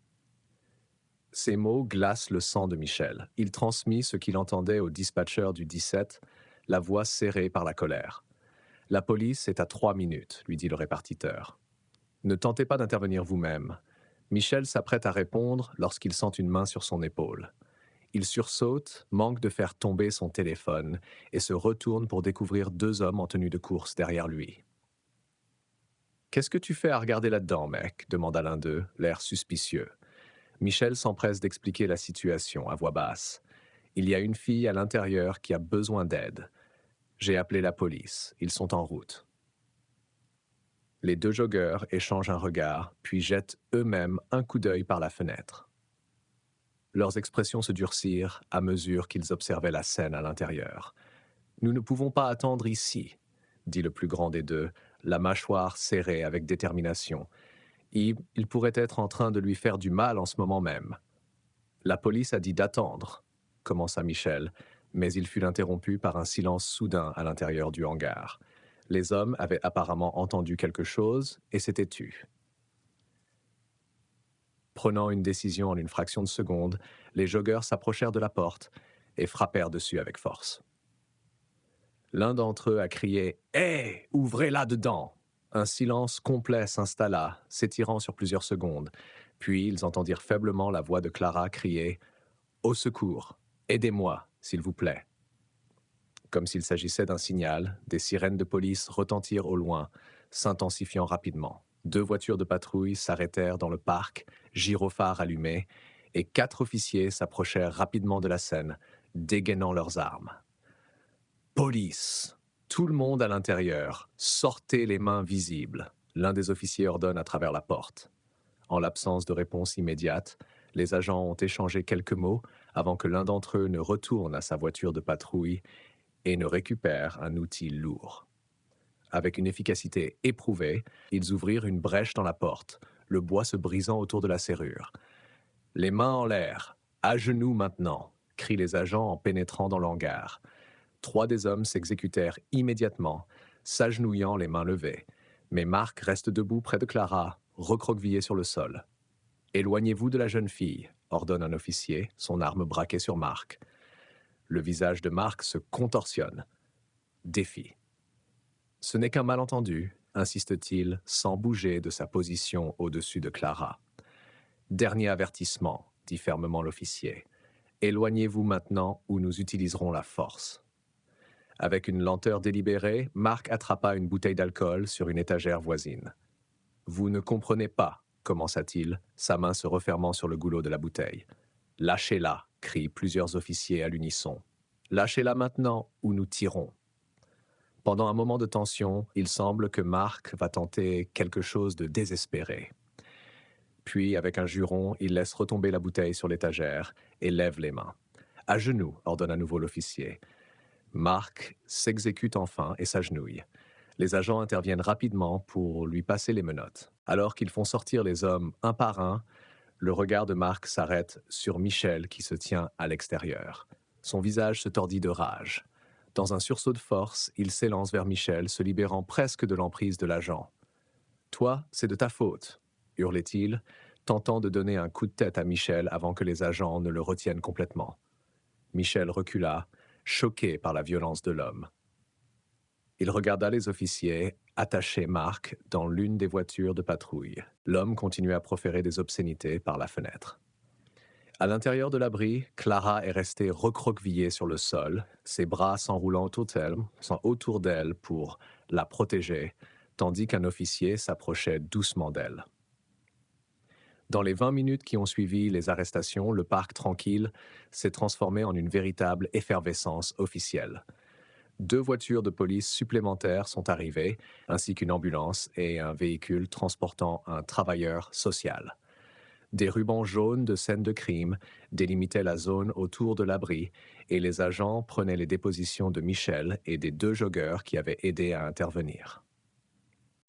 Ces mots glacent le sang de Michel. Il transmit ce qu'il entendait au dispatcher du 17, la voix serrée par la colère. « La police est à 3 minutes, lui dit le répartiteur. Ne tentez pas d'intervenir vous-même. » Michel s'apprête à répondre lorsqu'il sent une main sur son épaule. Il sursaute, manque de faire tomber son téléphone et se retourne pour découvrir 2 hommes en tenue de course derrière lui. « Qu'est-ce que tu fais à regarder là-dedans, mec ?» demanda l'un d'eux, l'air suspicieux. Michel s'empresse d'expliquer la situation à voix basse. « Il y a une fille à l'intérieur qui a besoin d'aide. J'ai appelé la police. Ils sont en route. » Les 2 joggeurs échangent un regard, puis jettent eux-mêmes un coup d'œil par la fenêtre. Leurs expressions se durcirent à mesure qu'ils observaient la scène à l'intérieur. « Nous ne pouvons pas attendre ici, » dit le plus grand des 2, la mâchoire serrée avec détermination. « Il pourrait être en train de lui faire du mal en ce moment même. »« La police a dit d'attendre, » commença Michel, mais il fut interrompu par un silence soudain à l'intérieur du hangar. Les hommes avaient apparemment entendu quelque chose et s'étaient tus. Prenant une décision en une fraction de seconde, les joggeurs s'approchèrent de la porte et frappèrent dessus avec force. L'un d'entre eux a crié « Hé, ouvrez-la dedans !» Un silence complet s'installa, s'étirant sur plusieurs secondes. Puis ils entendirent faiblement la voix de Clara crier « Au secours, aidez-moi, s'il vous plaît !» Comme s'il s'agissait d'un signal, des sirènes de police retentirent au loin, s'intensifiant rapidement. 2 voitures de patrouille s'arrêtèrent dans le parc, gyrophares allumés, et 4 officiers s'approchèrent rapidement de la scène, dégainant leurs armes. « Police ! Tout le monde à l'intérieur, sortez les mains visibles !» L'un des officiers ordonne à travers la porte. En l'absence de réponse immédiate, les agents ont échangé quelques mots avant que l'un d'entre eux ne retourne à sa voiture de patrouille et ne récupère un outil lourd. Avec une efficacité éprouvée, ils ouvrirent une brèche dans la porte, le bois se brisant autour de la serrure. « Les mains en l'air, à genoux maintenant !» crient les agents en pénétrant dans l'hangar. 3 des hommes s'exécutèrent immédiatement, s'agenouillant les mains levées. Mais Marc reste debout près de Clara, recroquevillé sur le sol. « Éloignez-vous de la jeune fille », ordonne un officier, son arme braquée sur Marc. Le visage de Marc se contorsionne. Défi. « Ce n'est qu'un malentendu, » insiste-t-il, sans bouger de sa position au-dessus de Clara. « Dernier avertissement, » dit fermement l'officier. « Éloignez-vous maintenant ou nous utiliserons la force. » Avec une lenteur délibérée, Marc attrapa une bouteille d'alcool sur une étagère voisine. « Vous ne comprenez pas, » commença-t-il, sa main se refermant sur le goulot de la bouteille. « Lâchez-la !» crient plusieurs officiers à l'unisson. « Lâchez-la maintenant ou nous tirons. » Pendant un moment de tension, il semble que Marc va tenter quelque chose de désespéré. Puis, avec un juron, il laisse retomber la bouteille sur l'étagère et lève les mains. « À genoux !» ordonne à nouveau l'officier. Marc s'exécute enfin et s'agenouille. Les agents interviennent rapidement pour lui passer les menottes. Alors qu'ils font sortir les hommes un par un, Le regard de Marc s'arrête sur Michel qui se tient à l'extérieur. Son visage se tordit de rage. Dans un sursaut de force, il s'élance vers Michel, se libérant presque de l'emprise de l'agent. « Toi, c'est de ta faute », hurlait-il, tentant de donner un coup de tête à Michel avant que les agents ne le retiennent complètement. Michel recula, choqué par la violence de l'homme. Il regarda les officiers attacher Marc dans l'une des voitures de patrouille. L'homme continuait à proférer des obscénités par la fenêtre. À l'intérieur de l'abri, Clara est restée recroquevillée sur le sol, ses bras s'enroulant autour d'elle pour la protéger, tandis qu'un officier s'approchait doucement d'elle. Dans les 20 minutes qui ont suivi les arrestations, le parc tranquille s'est transformé en une véritable effervescence officielle. 2 voitures de police supplémentaires sont arrivées, ainsi qu'une ambulance et un véhicule transportant un travailleur social. Des rubans jaunes de scène de crime délimitaient la zone autour de l'abri et les agents prenaient les dépositions de Michel et des 2 joggeurs qui avaient aidé à intervenir.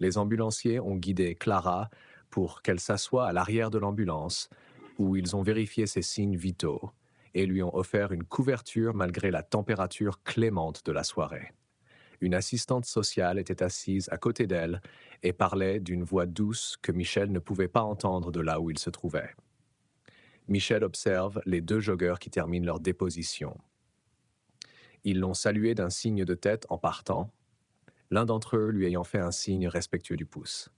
Les ambulanciers ont guidé Clara pour qu'elle s'assoie à l'arrière de l'ambulance, où ils ont vérifié ses signes vitaux et lui ont offert une couverture malgré la température clémente de la soirée. Une assistante sociale était assise à côté d'elle et parlait d'une voix douce que Michel ne pouvait pas entendre de là où il se trouvait. Michel observe les 2 joggeurs qui terminent leur déposition. Ils l'ont salué d'un signe de tête en partant, l'un d'entre eux lui ayant fait un signe respectueux du pouce.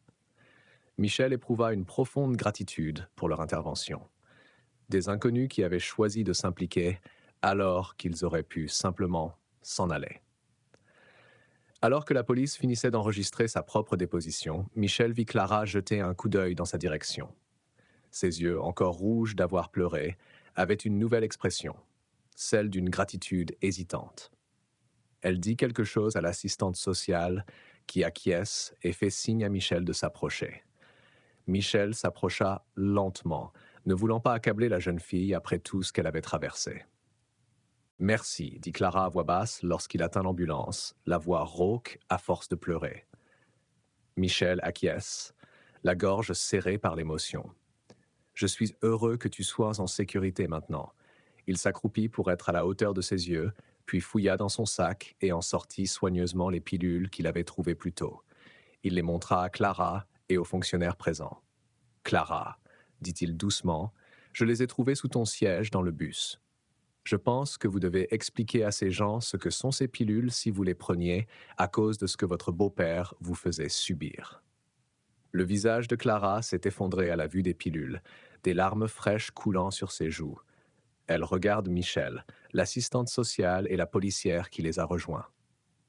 Michel éprouva une profonde gratitude pour leur intervention. Des inconnus qui avaient choisi de s'impliquer alors qu'ils auraient pu simplement s'en aller. Alors que la police finissait d'enregistrer sa propre déposition, Michel vit Clara jeter un coup d'œil dans sa direction. Ses yeux, encore rouges d'avoir pleuré, avaient une nouvelle expression, celle d'une gratitude hésitante. Elle dit quelque chose à l'assistante sociale qui acquiesce et fait signe à Michel de s'approcher. Michel s'approcha lentement, ne voulant pas accabler la jeune fille après tout ce qu'elle avait traversé. « Merci », dit Clara à voix basse lorsqu'il atteint l'ambulance, la voix rauque à force de pleurer. Michel acquiesce, la gorge serrée par l'émotion. « Je suis heureux que tu sois en sécurité maintenant. » Il s'accroupit pour être à la hauteur de ses yeux, puis fouilla dans son sac et en sortit soigneusement les pilules qu'il avait trouvées plus tôt. Il les montra à Clara et aux fonctionnaires présents. « Clara, » dit-il doucement, « je les ai trouvées sous ton siège dans le bus. Je pense que vous devez expliquer à ces gens ce que sont ces pilules si vous les preniez à cause de ce que votre beau-père vous faisait subir. » Le visage de Clara s'est effondré à la vue des pilules, des larmes fraîches coulant sur ses joues. Elle regarde Michel, l'assistante sociale et la policière qui les a rejoints.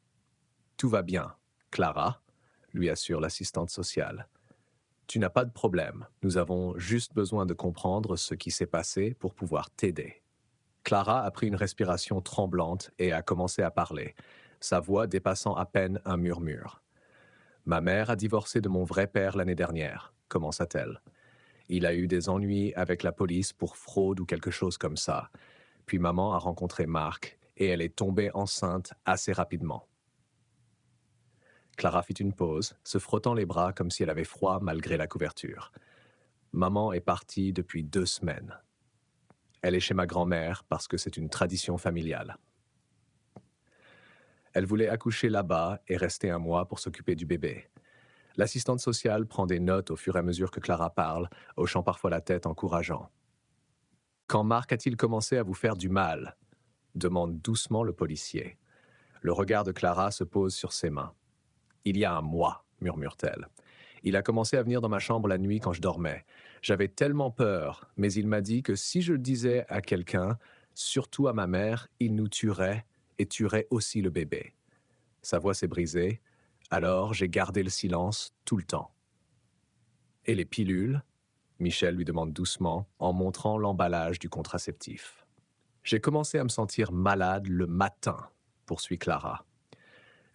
« Tout va bien, Clara, » lui assure l'assistante sociale. « Tu n'as pas de problème, nous avons juste besoin de comprendre ce qui s'est passé pour pouvoir t'aider. » Clara a pris une respiration tremblante et a commencé à parler, sa voix dépassant à peine un murmure. « Ma mère a divorcé de mon vrai père l'année dernière, » commença-t-elle. « Il a eu des ennuis avec la police pour fraude ou quelque chose comme ça. Puis maman a rencontré Marc et elle est tombée enceinte assez rapidement. » Clara fit une pause, se frottant les bras comme si elle avait froid malgré la couverture. « Maman est partie depuis 2 semaines. Elle est chez ma grand-mère parce que c'est une tradition familiale. Elle voulait accoucher là-bas et rester 1 mois pour s'occuper du bébé. L'assistante sociale prend des notes au fur et à mesure que Clara parle, hochant parfois la tête encourageant. « Quand Marc a-t-il commencé à vous faire du mal ?» demande doucement le policier. Le regard de Clara se pose sur ses mains. « Il y a 1 mois, » murmure-t-elle. « Il a commencé à venir dans ma chambre la nuit quand je dormais. J'avais tellement peur, mais il m'a dit que si je le disais à quelqu'un, surtout à ma mère, il nous tuerait et tuerait aussi le bébé. » Sa voix s'est brisée, alors j'ai gardé le silence tout le temps. « Et les pilules ?» Michel lui demande doucement, en montrant l'emballage du contraceptif. « J'ai commencé à me sentir malade le matin, » poursuit Clara.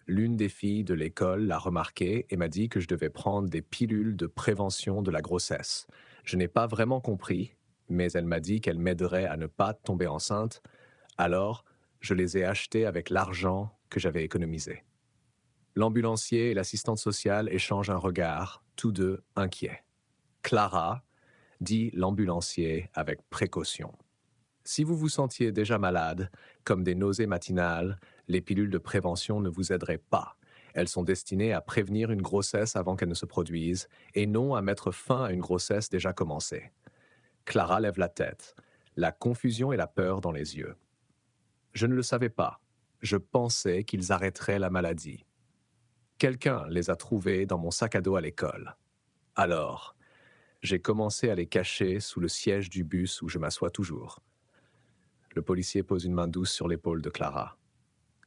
L'une des filles de l'école l'a remarqué et m'a dit que je devais prendre des pilules de prévention de la grossesse. Je n'ai pas vraiment compris, mais elle m'a dit qu'elle m'aiderait à ne pas tomber enceinte, alors je les ai achetées avec l'argent que j'avais économisé. L'ambulancier et l'assistante sociale échangent un regard, tous deux inquiets. Clara, dit l'ambulancier avec précaution. Si vous vous sentiez déjà malade, comme des nausées matinales, les pilules de prévention ne vous aideraient pas. Elles sont destinées à prévenir une grossesse avant qu'elle ne se produise et non à mettre fin à une grossesse déjà commencée. Clara lève la tête, la confusion et la peur dans les yeux. Je ne le savais pas. Je pensais qu'ils arrêteraient la maladie. Quelqu'un les a trouvés dans mon sac à dos à l'école. Alors, j'ai commencé à les cacher sous le siège du bus où je m'assois toujours. Le policier pose une main douce sur l'épaule de Clara.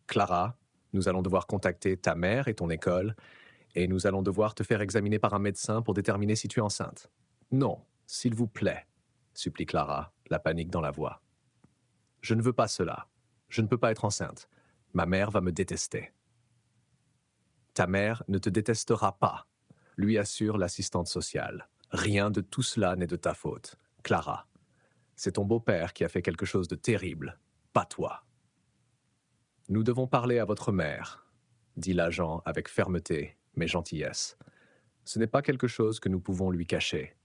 Clara, nous allons devoir contacter ta mère et ton école, et nous allons devoir te faire examiner par un médecin pour déterminer si tu es enceinte. Non, s'il vous plaît, supplie Clara, la panique dans la voix. Je ne veux pas cela. Je ne peux pas être enceinte. Ma mère va me détester. Ta mère ne te détestera pas, lui assure l'assistante sociale. Rien de tout cela n'est de ta faute, Clara. C'est ton beau-père qui a fait quelque chose de terrible, pas toi. Nous devons parler à votre mère, dit l'agent avec fermeté mais gentillesse. Ce n'est pas quelque chose que nous pouvons lui cacher.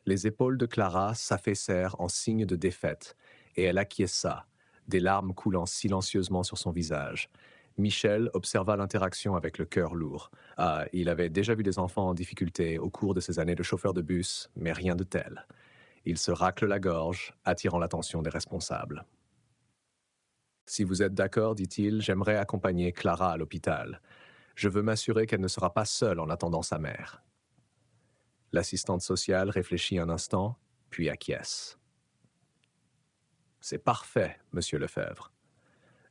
Les épaules de Clara s'affaissèrent en signe de défaite, et elle acquiesça, des larmes coulant silencieusement sur son visage. Michel observa l'interaction avec le cœur lourd. Ah, il avait déjà vu des enfants en difficulté au cours de ses années de chauffeur de bus, mais rien de tel. Il se racle la gorge, attirant l'attention des responsables. Si vous êtes d'accord, dit-il, j'aimerais accompagner Clara à l'hôpital. Je veux m'assurer qu'elle ne sera pas seule en attendant sa mère. L'assistante sociale réfléchit un instant, puis acquiesce. C'est parfait, monsieur Lefebvre.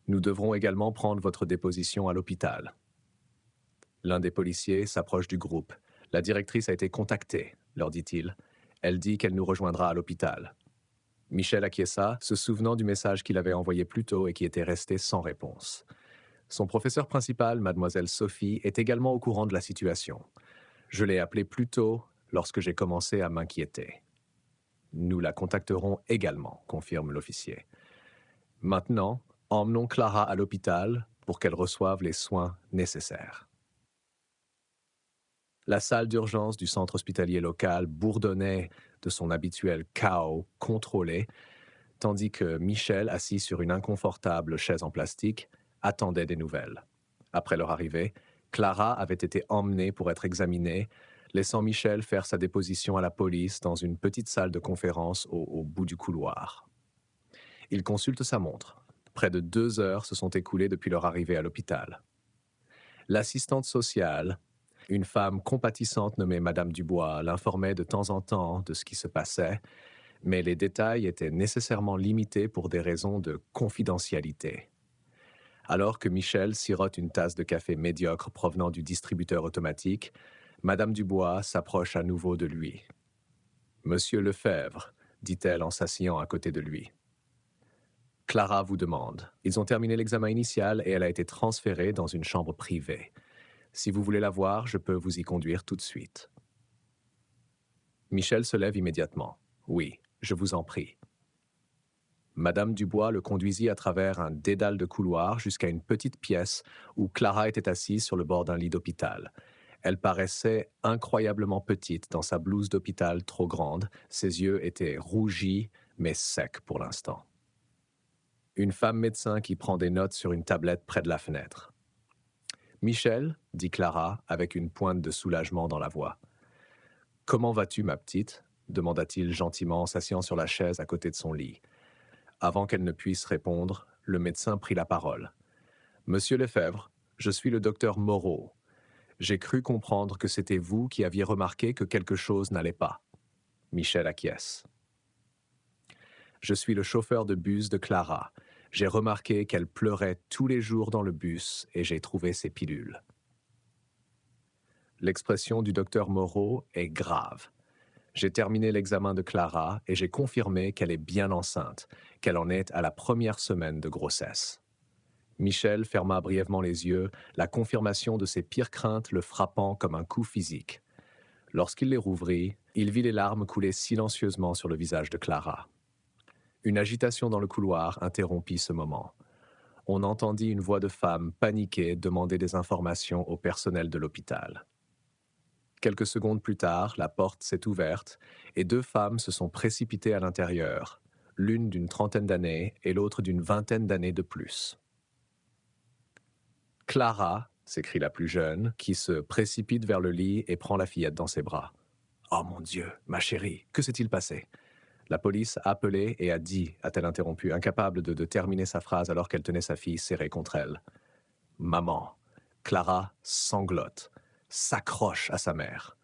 Nous devrons également prendre votre déposition à l'hôpital. L'un des policiers s'approche du groupe. La directrice a été contactée, leur dit-il. Elle dit qu'elle nous rejoindra à l'hôpital. Michel acquiesça, se souvenant du message qu'il avait envoyé plus tôt et qui était resté sans réponse. Son professeur principal, mademoiselle Sophie, est également au courant de la situation. Je l'ai appelée plus tôt lorsque j'ai commencé à m'inquiéter. Nous la contacterons également, confirme l'officier. Maintenant, emmenons Clara à l'hôpital pour qu'elle reçoive les soins nécessaires. La salle d'urgence du centre hospitalier local bourdonnait de son habituel chaos contrôlé, tandis que Michel, assis sur une inconfortable chaise en plastique, attendait des nouvelles. Après leur arrivée, Clara avait été emmenée pour être examinée, laissant Michel faire sa déposition à la police dans une petite salle de conférence au bout du couloir. Il consulte sa montre. Près de 2 heures se sont écoulées depuis leur arrivée à l'hôpital. L'assistante sociale, une femme compatissante nommée Madame Dubois, l'informait de temps en temps de ce qui se passait, mais les détails étaient nécessairement limités pour des raisons de confidentialité. Alors que Michel sirote une tasse de café médiocre provenant du distributeur automatique, Madame Dubois s'approche à nouveau de lui. « Monsieur Lefebvre, dit-elle en s'asseyant à côté de lui. Clara vous demande. Ils ont terminé l'examen initial et elle a été transférée dans une chambre privée. Si vous voulez la voir, je peux vous y conduire tout de suite. » Michel se lève immédiatement. « Oui, je vous en prie. » Madame Dubois le conduisit à travers un dédale de couloir jusqu'à une petite pièce où Clara était assise sur le bord d'un lit d'hôpital. Elle paraissait incroyablement petite dans sa blouse d'hôpital trop grande. Ses yeux étaient rougis, mais secs pour l'instant. Une femme médecin qui prend des notes sur une tablette près de la fenêtre. « Michel, dit Clara, avec une pointe de soulagement dans la voix. « Comment vas-tu, ma petite » demanda-t-il gentiment en s'asseyant sur la chaise à côté de son lit. Avant qu'elle ne puisse répondre, le médecin prit la parole. « Monsieur Lefebvre, je suis le docteur Moreau. J'ai cru comprendre que c'était vous qui aviez remarqué que quelque chose n'allait pas. » Michel acquiesce. « Je suis le chauffeur de bus de Clara. J'ai remarqué qu'elle pleurait tous les jours dans le bus et j'ai trouvé ses pilules. » L'expression du docteur Moreau est grave. J'ai terminé l'examen de Clara et j'ai confirmé qu'elle est bien enceinte, qu'elle en est à la première semaine de grossesse. Michel ferma brièvement les yeux, la confirmation de ses pires craintes le frappant comme un coup physique. Lorsqu'il les rouvrit, il vit les larmes couler silencieusement sur le visage de Clara. Une agitation dans le couloir interrompit ce moment. On entendit une voix de femme paniquée demander des informations au personnel de l'hôpital. Quelques secondes plus tard, la porte s'est ouverte et deux femmes se sont précipitées à l'intérieur, l'une d'une trentaine d'années et l'autre d'une vingtaine d'années de plus. Clara, s'écrie la plus jeune, qui se précipite vers le lit et prend la fillette dans ses bras. Oh mon Dieu, ma chérie, que s'est-il passé? La police a appelé et a dit, a-t-elle interrompu, incapable de terminer sa phrase alors qu'elle tenait sa fille serrée contre elle. Maman. Clara sanglote, s'accroche à sa mère.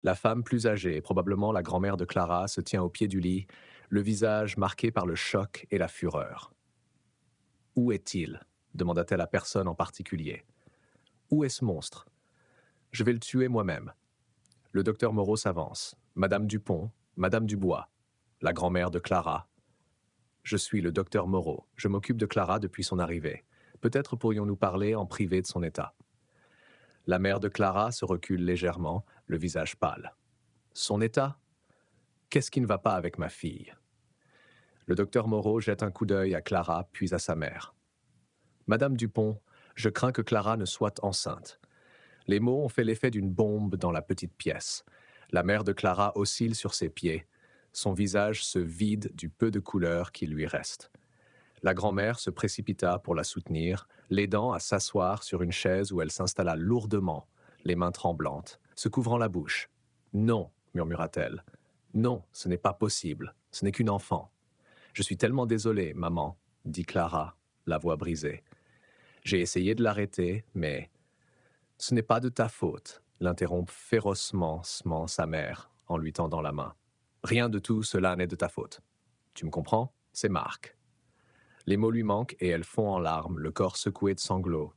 La femme plus âgée, probablement la grand-mère de Clara, se tient au pied du lit, le visage marqué par le choc et la fureur. Où est-il? Demanda-t-elle à personne en particulier. Où est ce monstre? Je vais le tuer moi-même. Le docteur Moreau s'avance. Madame Dupont, Madame Dubois, la grand-mère de Clara. Je suis le docteur Moreau. Je m'occupe de Clara depuis son arrivée. Peut-être pourrions-nous parler en privé de son état. La mère de Clara se recule légèrement, le visage pâle. Son état? Qu'est-ce qui ne va pas avec ma fille? Le docteur Moreau jette un coup d'œil à Clara, puis à sa mère. Madame Dupont, je crains que Clara ne soit enceinte. Les mots ont fait l'effet d'une bombe dans la petite pièce. La mère de Clara oscille sur ses pieds. Son visage se vide du peu de couleur qui lui reste. La grand-mère se précipita pour la soutenir, l'aidant à s'asseoir sur une chaise où elle s'installa lourdement, les mains tremblantes, se couvrant la bouche. « Non, murmura-t-elle. Non, ce n'est pas possible. Ce n'est qu'une enfant. Je suis tellement désolée, maman, dit Clara, la voix brisée. J'ai essayé de l'arrêter, mais... Ce n'est pas de ta faute, l'interrompt férocement sa mère en lui tendant la main. Rien de tout cela n'est de ta faute. Tu me comprends? C'est Marc. Les mots lui manquent et elle fond en larmes, le corps secoué de sanglots.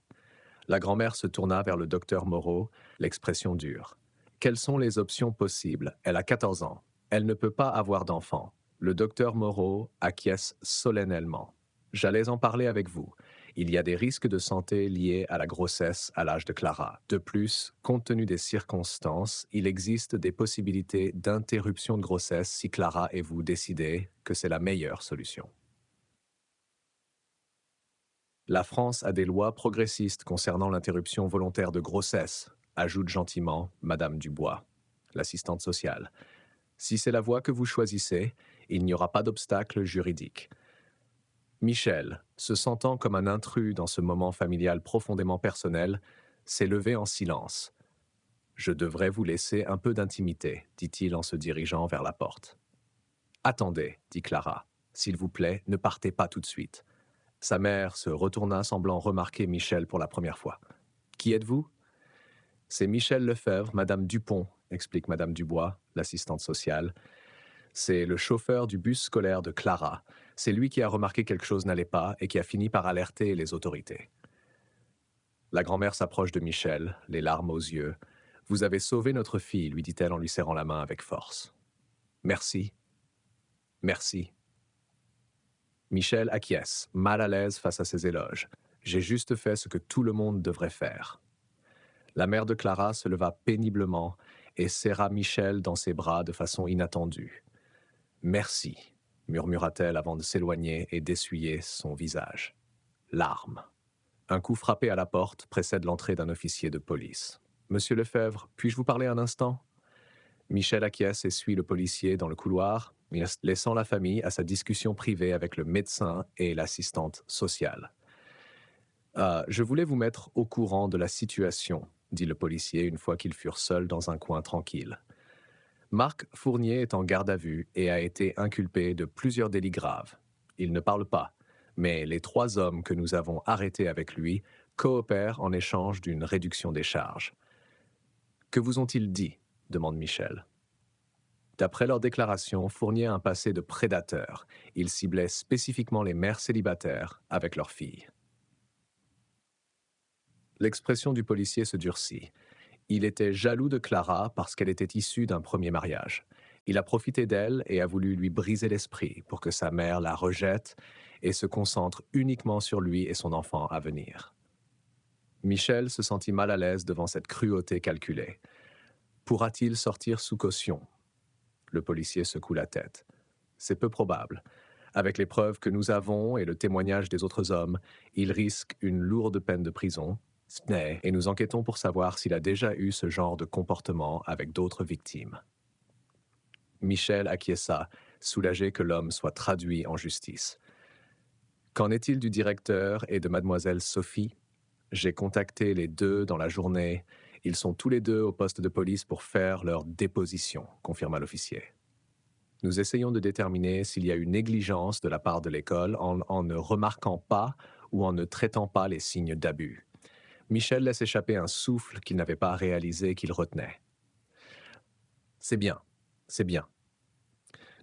La grand-mère se tourna vers le docteur Moreau, l'expression dure. Quelles sont les options possibles? Elle a 14 ans. Elle ne peut pas avoir d'enfant. Le docteur Moreau acquiesce solennellement. J'allais en parler avec vous. Il y a des risques de santé liés à la grossesse à l'âge de Clara. De plus, compte tenu des circonstances, il existe des possibilités d'interruption de grossesse si Clara et vous décidez que c'est la meilleure solution. La France a des lois progressistes concernant l'interruption volontaire de grossesse, ajoute gentiment Madame Dubois, l'assistante sociale. Si c'est la voie que vous choisissez, il n'y aura pas d'obstacle juridique. Michel, se sentant comme un intrus dans ce moment familial profondément personnel, s'est levé en silence. « Je devrais vous laisser un peu d'intimité, dit-il en se dirigeant vers la porte. « Attendez, dit Clara. S'il vous plaît, ne partez pas tout de suite. » Sa mère se retourna semblant remarquer Michel pour la première fois. « Qui êtes-vous » ? « C'est Michel Lefebvre, Madame Dupont, explique Madame Dubois, l'assistante sociale. C'est le chauffeur du bus scolaire de Clara. C'est lui qui a remarqué quelque chose n'allait pas et qui a fini par alerter les autorités. La grand-mère s'approche de Michel, les larmes aux yeux. « Vous avez sauvé notre fille, lui dit-elle en lui serrant la main avec force. « Merci. Merci. » Michel acquiesce, mal à l'aise face à ces éloges. « J'ai juste fait ce que tout le monde devrait faire. » La mère de Clara se leva péniblement et serra Michel dans ses bras de façon inattendue. « Merci, » murmura-t-elle avant de s'éloigner et d'essuyer son visage. Larmes. Un coup frappé à la porte précède l'entrée d'un officier de police. « Monsieur Lefebvre, puis-je vous parler un instant ?» Michel acquiesce et suit le policier dans le couloir, laissant la famille à sa discussion privée avec le médecin et l'assistante sociale. « Je voulais vous mettre au courant de la situation, » dit le policier une fois qu'ils furent seuls dans un coin tranquille. Marc Fournier est en garde à vue et a été inculpé de plusieurs délits graves. Il ne parle pas, mais les 3 hommes que nous avons arrêtés avec lui coopèrent en échange d'une réduction des charges. « Que vous ont-ils dit ?» demande Michel. D'après leur déclaration, Fournier a un passé de prédateur. Il ciblait spécifiquement les mères célibataires avec leurs filles. L'expression du policier se durcit. Il était jaloux de Clara parce qu'elle était issue d'un premier mariage. Il a profité d'elle et a voulu lui briser l'esprit pour que sa mère la rejette et se concentre uniquement sur lui et son enfant à venir. Michel se sentit mal à l'aise devant cette cruauté calculée. Pourra-t-il sortir sous caution? Le policier secoue la tête. C'est peu probable. Avec les preuves que nous avons et le témoignage des autres hommes, il risque une lourde peine de prison, Sney et nous enquêtons pour savoir s'il a déjà eu ce genre de comportement avec d'autres victimes. Michel acquiesça, soulagé que l'homme soit traduit en justice. Qu'en est-il du directeur et de mademoiselle Sophie? J'ai contacté les deux dans la journée. Ils sont tous les deux au poste de police pour faire leur déposition, confirma l'officier. Nous essayons de déterminer s'il y a eu négligence de la part de l'école en ne remarquant pas ou en ne traitant pas les signes d'abus. Michel laisse échapper un souffle qu'il n'avait pas réalisé qu'il retenait. C'est bien, c'est bien.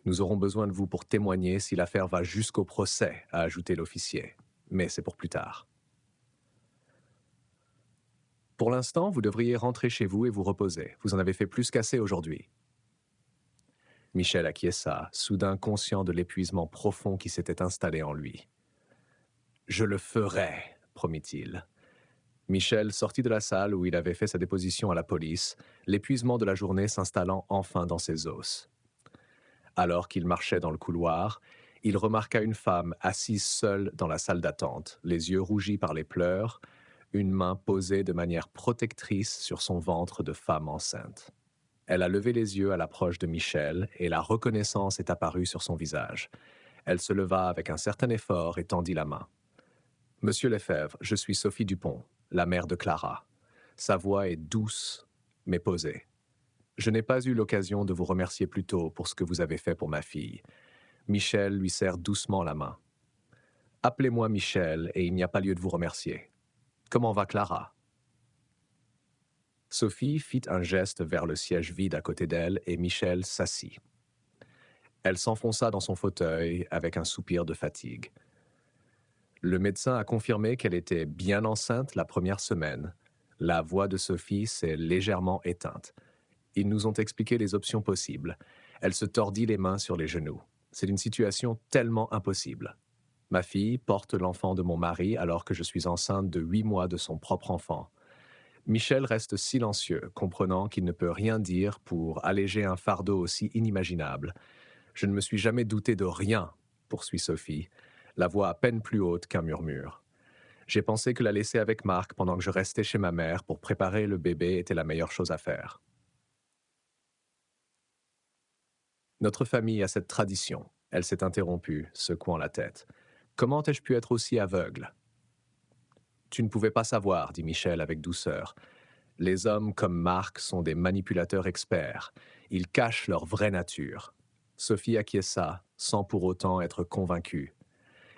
Nous aurons besoin de vous pour témoigner si l'affaire va jusqu'au procès, a ajouté l'officier. Mais c'est pour plus tard. Pour l'instant, vous devriez rentrer chez vous et vous reposer. Vous en avez fait plus qu'assez aujourd'hui. Michel acquiesça, soudain conscient de l'épuisement profond qui s'était installé en lui. Je le ferai, promit-il. Michel sortit de la salle où il avait fait sa déposition à la police, l'épuisement de la journée s'installant enfin dans ses os. Alors qu'il marchait dans le couloir, il remarqua une femme assise seule dans la salle d'attente, les yeux rougis par les pleurs, une main posée de manière protectrice sur son ventre de femme enceinte. Elle a levé les yeux à l'approche de Michel et la reconnaissance est apparue sur son visage. Elle se leva avec un certain effort et tendit la main. Monsieur Lefebvre, je suis Sophie Dupont, la mère de Clara. Sa voix est douce, mais posée. Je n'ai pas eu l'occasion de vous remercier plus tôt pour ce que vous avez fait pour ma fille. Michel lui serre doucement la main. Appelez-moi Michel et il n'y a pas lieu de vous remercier. Comment va Clara? Sophie fit un geste vers le siège vide à côté d'elle et Michel s'assit. Elle s'enfonça dans son fauteuil avec un soupir de fatigue. Le médecin a confirmé qu'elle était bien enceinte la première semaine. La voix de Sophie s'est légèrement éteinte. Ils nous ont expliqué les options possibles. Elle se tordit les mains sur les genoux. C'est une situation tellement impossible. Ma fille porte l'enfant de mon mari alors que je suis enceinte de 8 mois de son propre enfant. Michel reste silencieux, comprenant qu'il ne peut rien dire pour alléger un fardeau aussi inimaginable. Je ne me suis jamais douté de rien, poursuit Sophie, la voix à peine plus haute qu'un murmure. J'ai pensé que la laisser avec Marc pendant que je restais chez ma mère pour préparer le bébé était la meilleure chose à faire. Notre famille a cette tradition. Elle s'est interrompue, secouant la tête. Comment ai-je pu être aussi aveugle? Tu ne pouvais pas savoir, dit Michel avec douceur. Les hommes comme Marc sont des manipulateurs experts. Ils cachent leur vraie nature. Sophie acquiesça, sans pour autant être convaincue.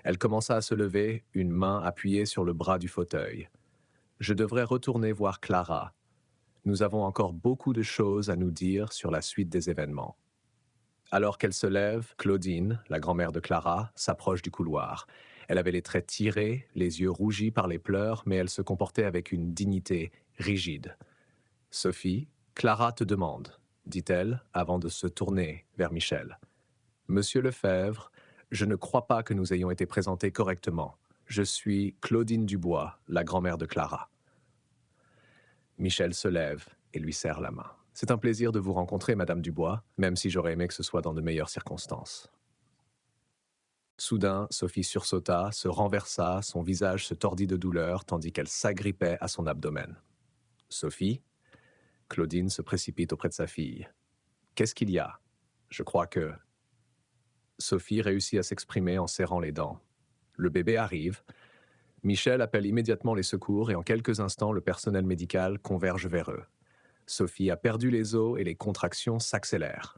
Elle commença à se lever, une main appuyée sur le bras du fauteuil. Je devrais retourner voir Clara. Nous avons encore beaucoup de choses à nous dire sur la suite des événements. Alors qu'elle se lève, Claudine, la grand-mère de Clara, s'approche du couloir. Elle avait les traits tirés, les yeux rougis par les pleurs, mais elle se comportait avec une dignité rigide. « Sophie, Clara te demande, » dit-elle, avant de se tourner vers Michel. « Monsieur Lefebvre, je ne crois pas que nous ayons été présentés correctement. Je suis Claudine Dubois, la grand-mère de Clara. » Michel se lève et lui serre la main. « C'est un plaisir de vous rencontrer, Madame Dubois, même si j'aurais aimé que ce soit dans de meilleures circonstances. » Soudain, Sophie sursauta, se renversa, son visage se tordit de douleur tandis qu'elle s'agrippait à son abdomen. « Sophie ?» Claudine se précipite auprès de sa fille. « Qu'est-ce qu'il y a? Je crois que... » Sophie réussit à s'exprimer en serrant les dents. Le bébé arrive. Michel appelle immédiatement les secours et en quelques instants, le personnel médical converge vers eux. Sophie a perdu les os et les contractions s'accélèrent.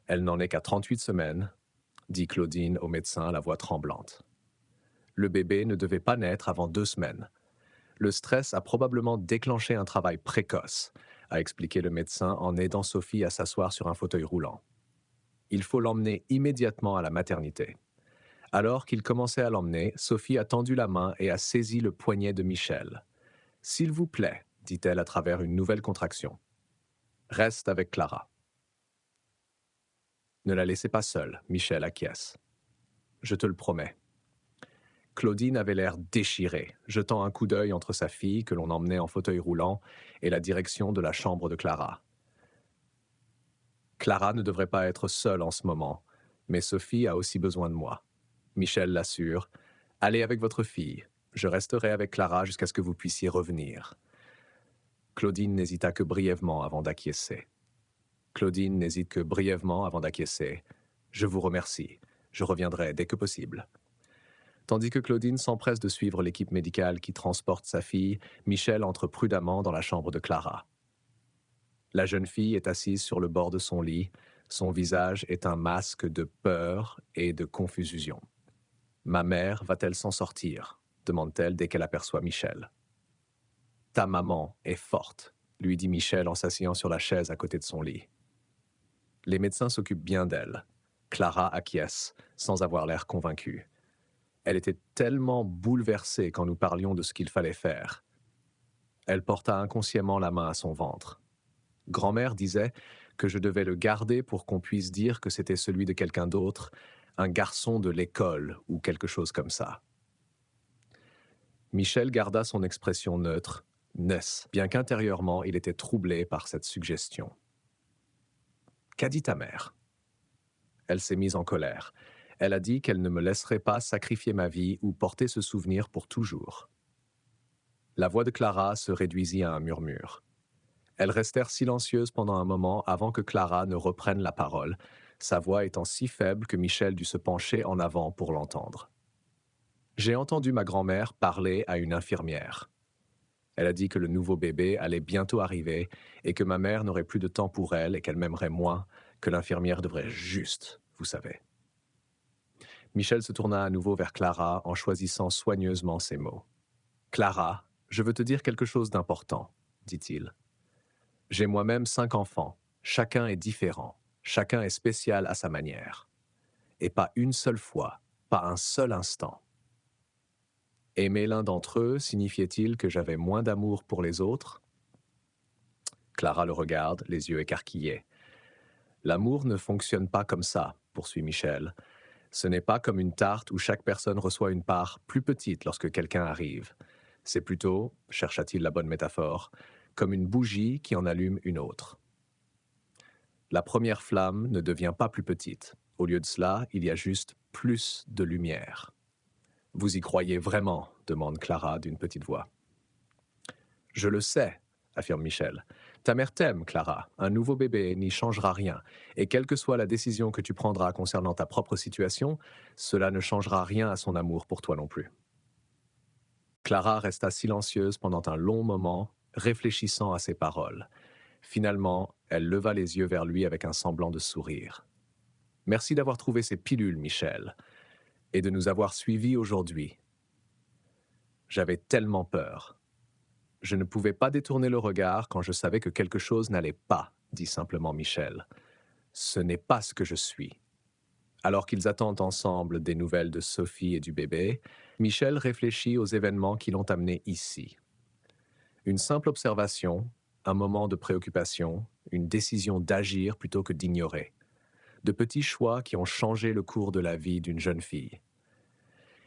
Elle n'en est qu'à 38 semaines, dit Claudine au médecin à la voix tremblante. Le bébé ne devait pas naître avant 2 semaines. Le stress a probablement déclenché un travail précoce, a expliqué le médecin en aidant Sophie à s'asseoir sur un fauteuil roulant. Il faut l'emmener immédiatement à la maternité. Alors qu'il commençait à l'emmener, Sophie a tendu la main et a saisi le poignet de Michel. « S'il vous plaît, » dit-elle à travers une nouvelle contraction. « Reste avec Clara. » Ne la laissez pas seule, Michel acquiesce. « Je te le promets. » Claudine avait l'air déchirée, jetant un coup d'œil entre sa fille, que l'on emmenait en fauteuil roulant, et la direction de la chambre de Clara. Clara ne devrait pas être seule en ce moment, mais Sophie a aussi besoin de moi. Michel l'assure. « Allez avec votre fille. Je resterai avec Clara jusqu'à ce que vous puissiez revenir. Claudine n'hésita que brièvement avant d'acquiescer. Claudine n'hésite que brièvement avant d'acquiescer. Je vous remercie. Je reviendrai dès que possible. Tandis que Claudine s'empresse de suivre l'équipe médicale qui transporte sa fille, Michel entre prudemment dans la chambre de Clara. La jeune fille est assise sur le bord de son lit. Son visage est un masque de peur et de confusion. « Ma mère va-t-elle s'en sortir ?» demande-t-elle dès qu'elle aperçoit Michel. « Ta maman est forte », lui dit Michel en s'asseyant sur la chaise à côté de son lit. Les médecins s'occupent bien d'elle. Clara acquiesce, sans avoir l'air convaincue. Elle était tellement bouleversée quand nous parlions de ce qu'il fallait faire. Elle porta inconsciemment la main à son ventre. Grand-mère disait que je devais le garder pour qu'on puisse dire que c'était celui de quelqu'un d'autre, un garçon de l'école ou quelque chose comme ça. Michel garda son expression neutre, Ness, bien qu'intérieurement il était troublé par cette suggestion. « Qu'a dit ta mère ?» Elle s'est mise en colère. Elle a dit qu'elle ne me laisserait pas sacrifier ma vie ou porter ce souvenir pour toujours. La voix de Clara se réduisit à un murmure. Elles restèrent silencieuses pendant un moment avant que Clara ne reprenne la parole, sa voix étant si faible que Michel dut se pencher en avant pour l'entendre. J'ai entendu ma grand-mère parler à une infirmière. Elle a dit que le nouveau bébé allait bientôt arriver et que ma mère n'aurait plus de temps pour elle et qu'elle m'aimerait moins, que l'infirmière devrait juste, vous savez. Michel se tourna à nouveau vers Clara en choisissant soigneusement ses mots. « Clara, je veux te dire quelque chose d'important, dit-il. J'ai moi-même 5 enfants, chacun est différent, chacun est spécial à sa manière. Et pas une seule fois, pas un seul instant. Aimer l'un d'entre eux signifiait-il que j'avais moins d'amour pour les autres ? Clara le regarde, les yeux écarquillés. L'amour ne fonctionne pas comme ça, poursuit Michel. Ce n'est pas comme une tarte où chaque personne reçoit une part plus petite lorsque quelqu'un arrive. C'est plutôt, chercha-t-il la bonne métaphore, comme une bougie qui en allume une autre. La première flamme ne devient pas plus petite. Au lieu de cela, il y a juste plus de lumière. « Vous y croyez vraiment ?» demande Clara d'une petite voix. « Je le sais », affirme Michel. « Ta mère t'aime, Clara. Un nouveau bébé n'y changera rien. Et quelle que soit la décision que tu prendras concernant ta propre situation, cela ne changera rien à son amour pour toi non plus. » Clara resta silencieuse pendant un long moment, réfléchissant à ses paroles. Finalement, elle leva les yeux vers lui avec un semblant de sourire. « Merci d'avoir trouvé ces pilules, Michel, et de nous avoir suivis aujourd'hui. J'avais tellement peur. Je ne pouvais pas détourner le regard quand je savais que quelque chose n'allait pas, dit simplement Michel. Ce n'est pas ce que je suis. » Alors qu'ils attendent ensemble des nouvelles de Sophie et du bébé, Michel réfléchit aux événements qui l'ont amené ici. Une simple observation, un moment de préoccupation, une décision d'agir plutôt que d'ignorer. De petits choix qui ont changé le cours de la vie d'une jeune fille.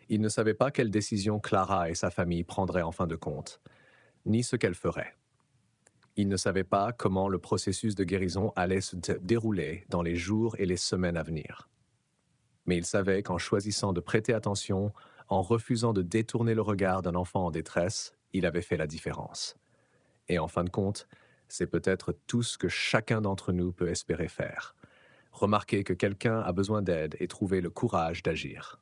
Il ne savait pas quelle décision Clara et sa famille prendraient en fin de compte, ni ce qu'elle ferait. Il ne savait pas comment le processus de guérison allait se dérouler dans les jours et les semaines à venir. Mais il savait qu'en choisissant de prêter attention, en refusant de détourner le regard d'un enfant en détresse, il avait fait la différence. Et en fin de compte, c'est peut-être tout ce que chacun d'entre nous peut espérer faire. Remarquer que quelqu'un a besoin d'aide et trouver le courage d'agir.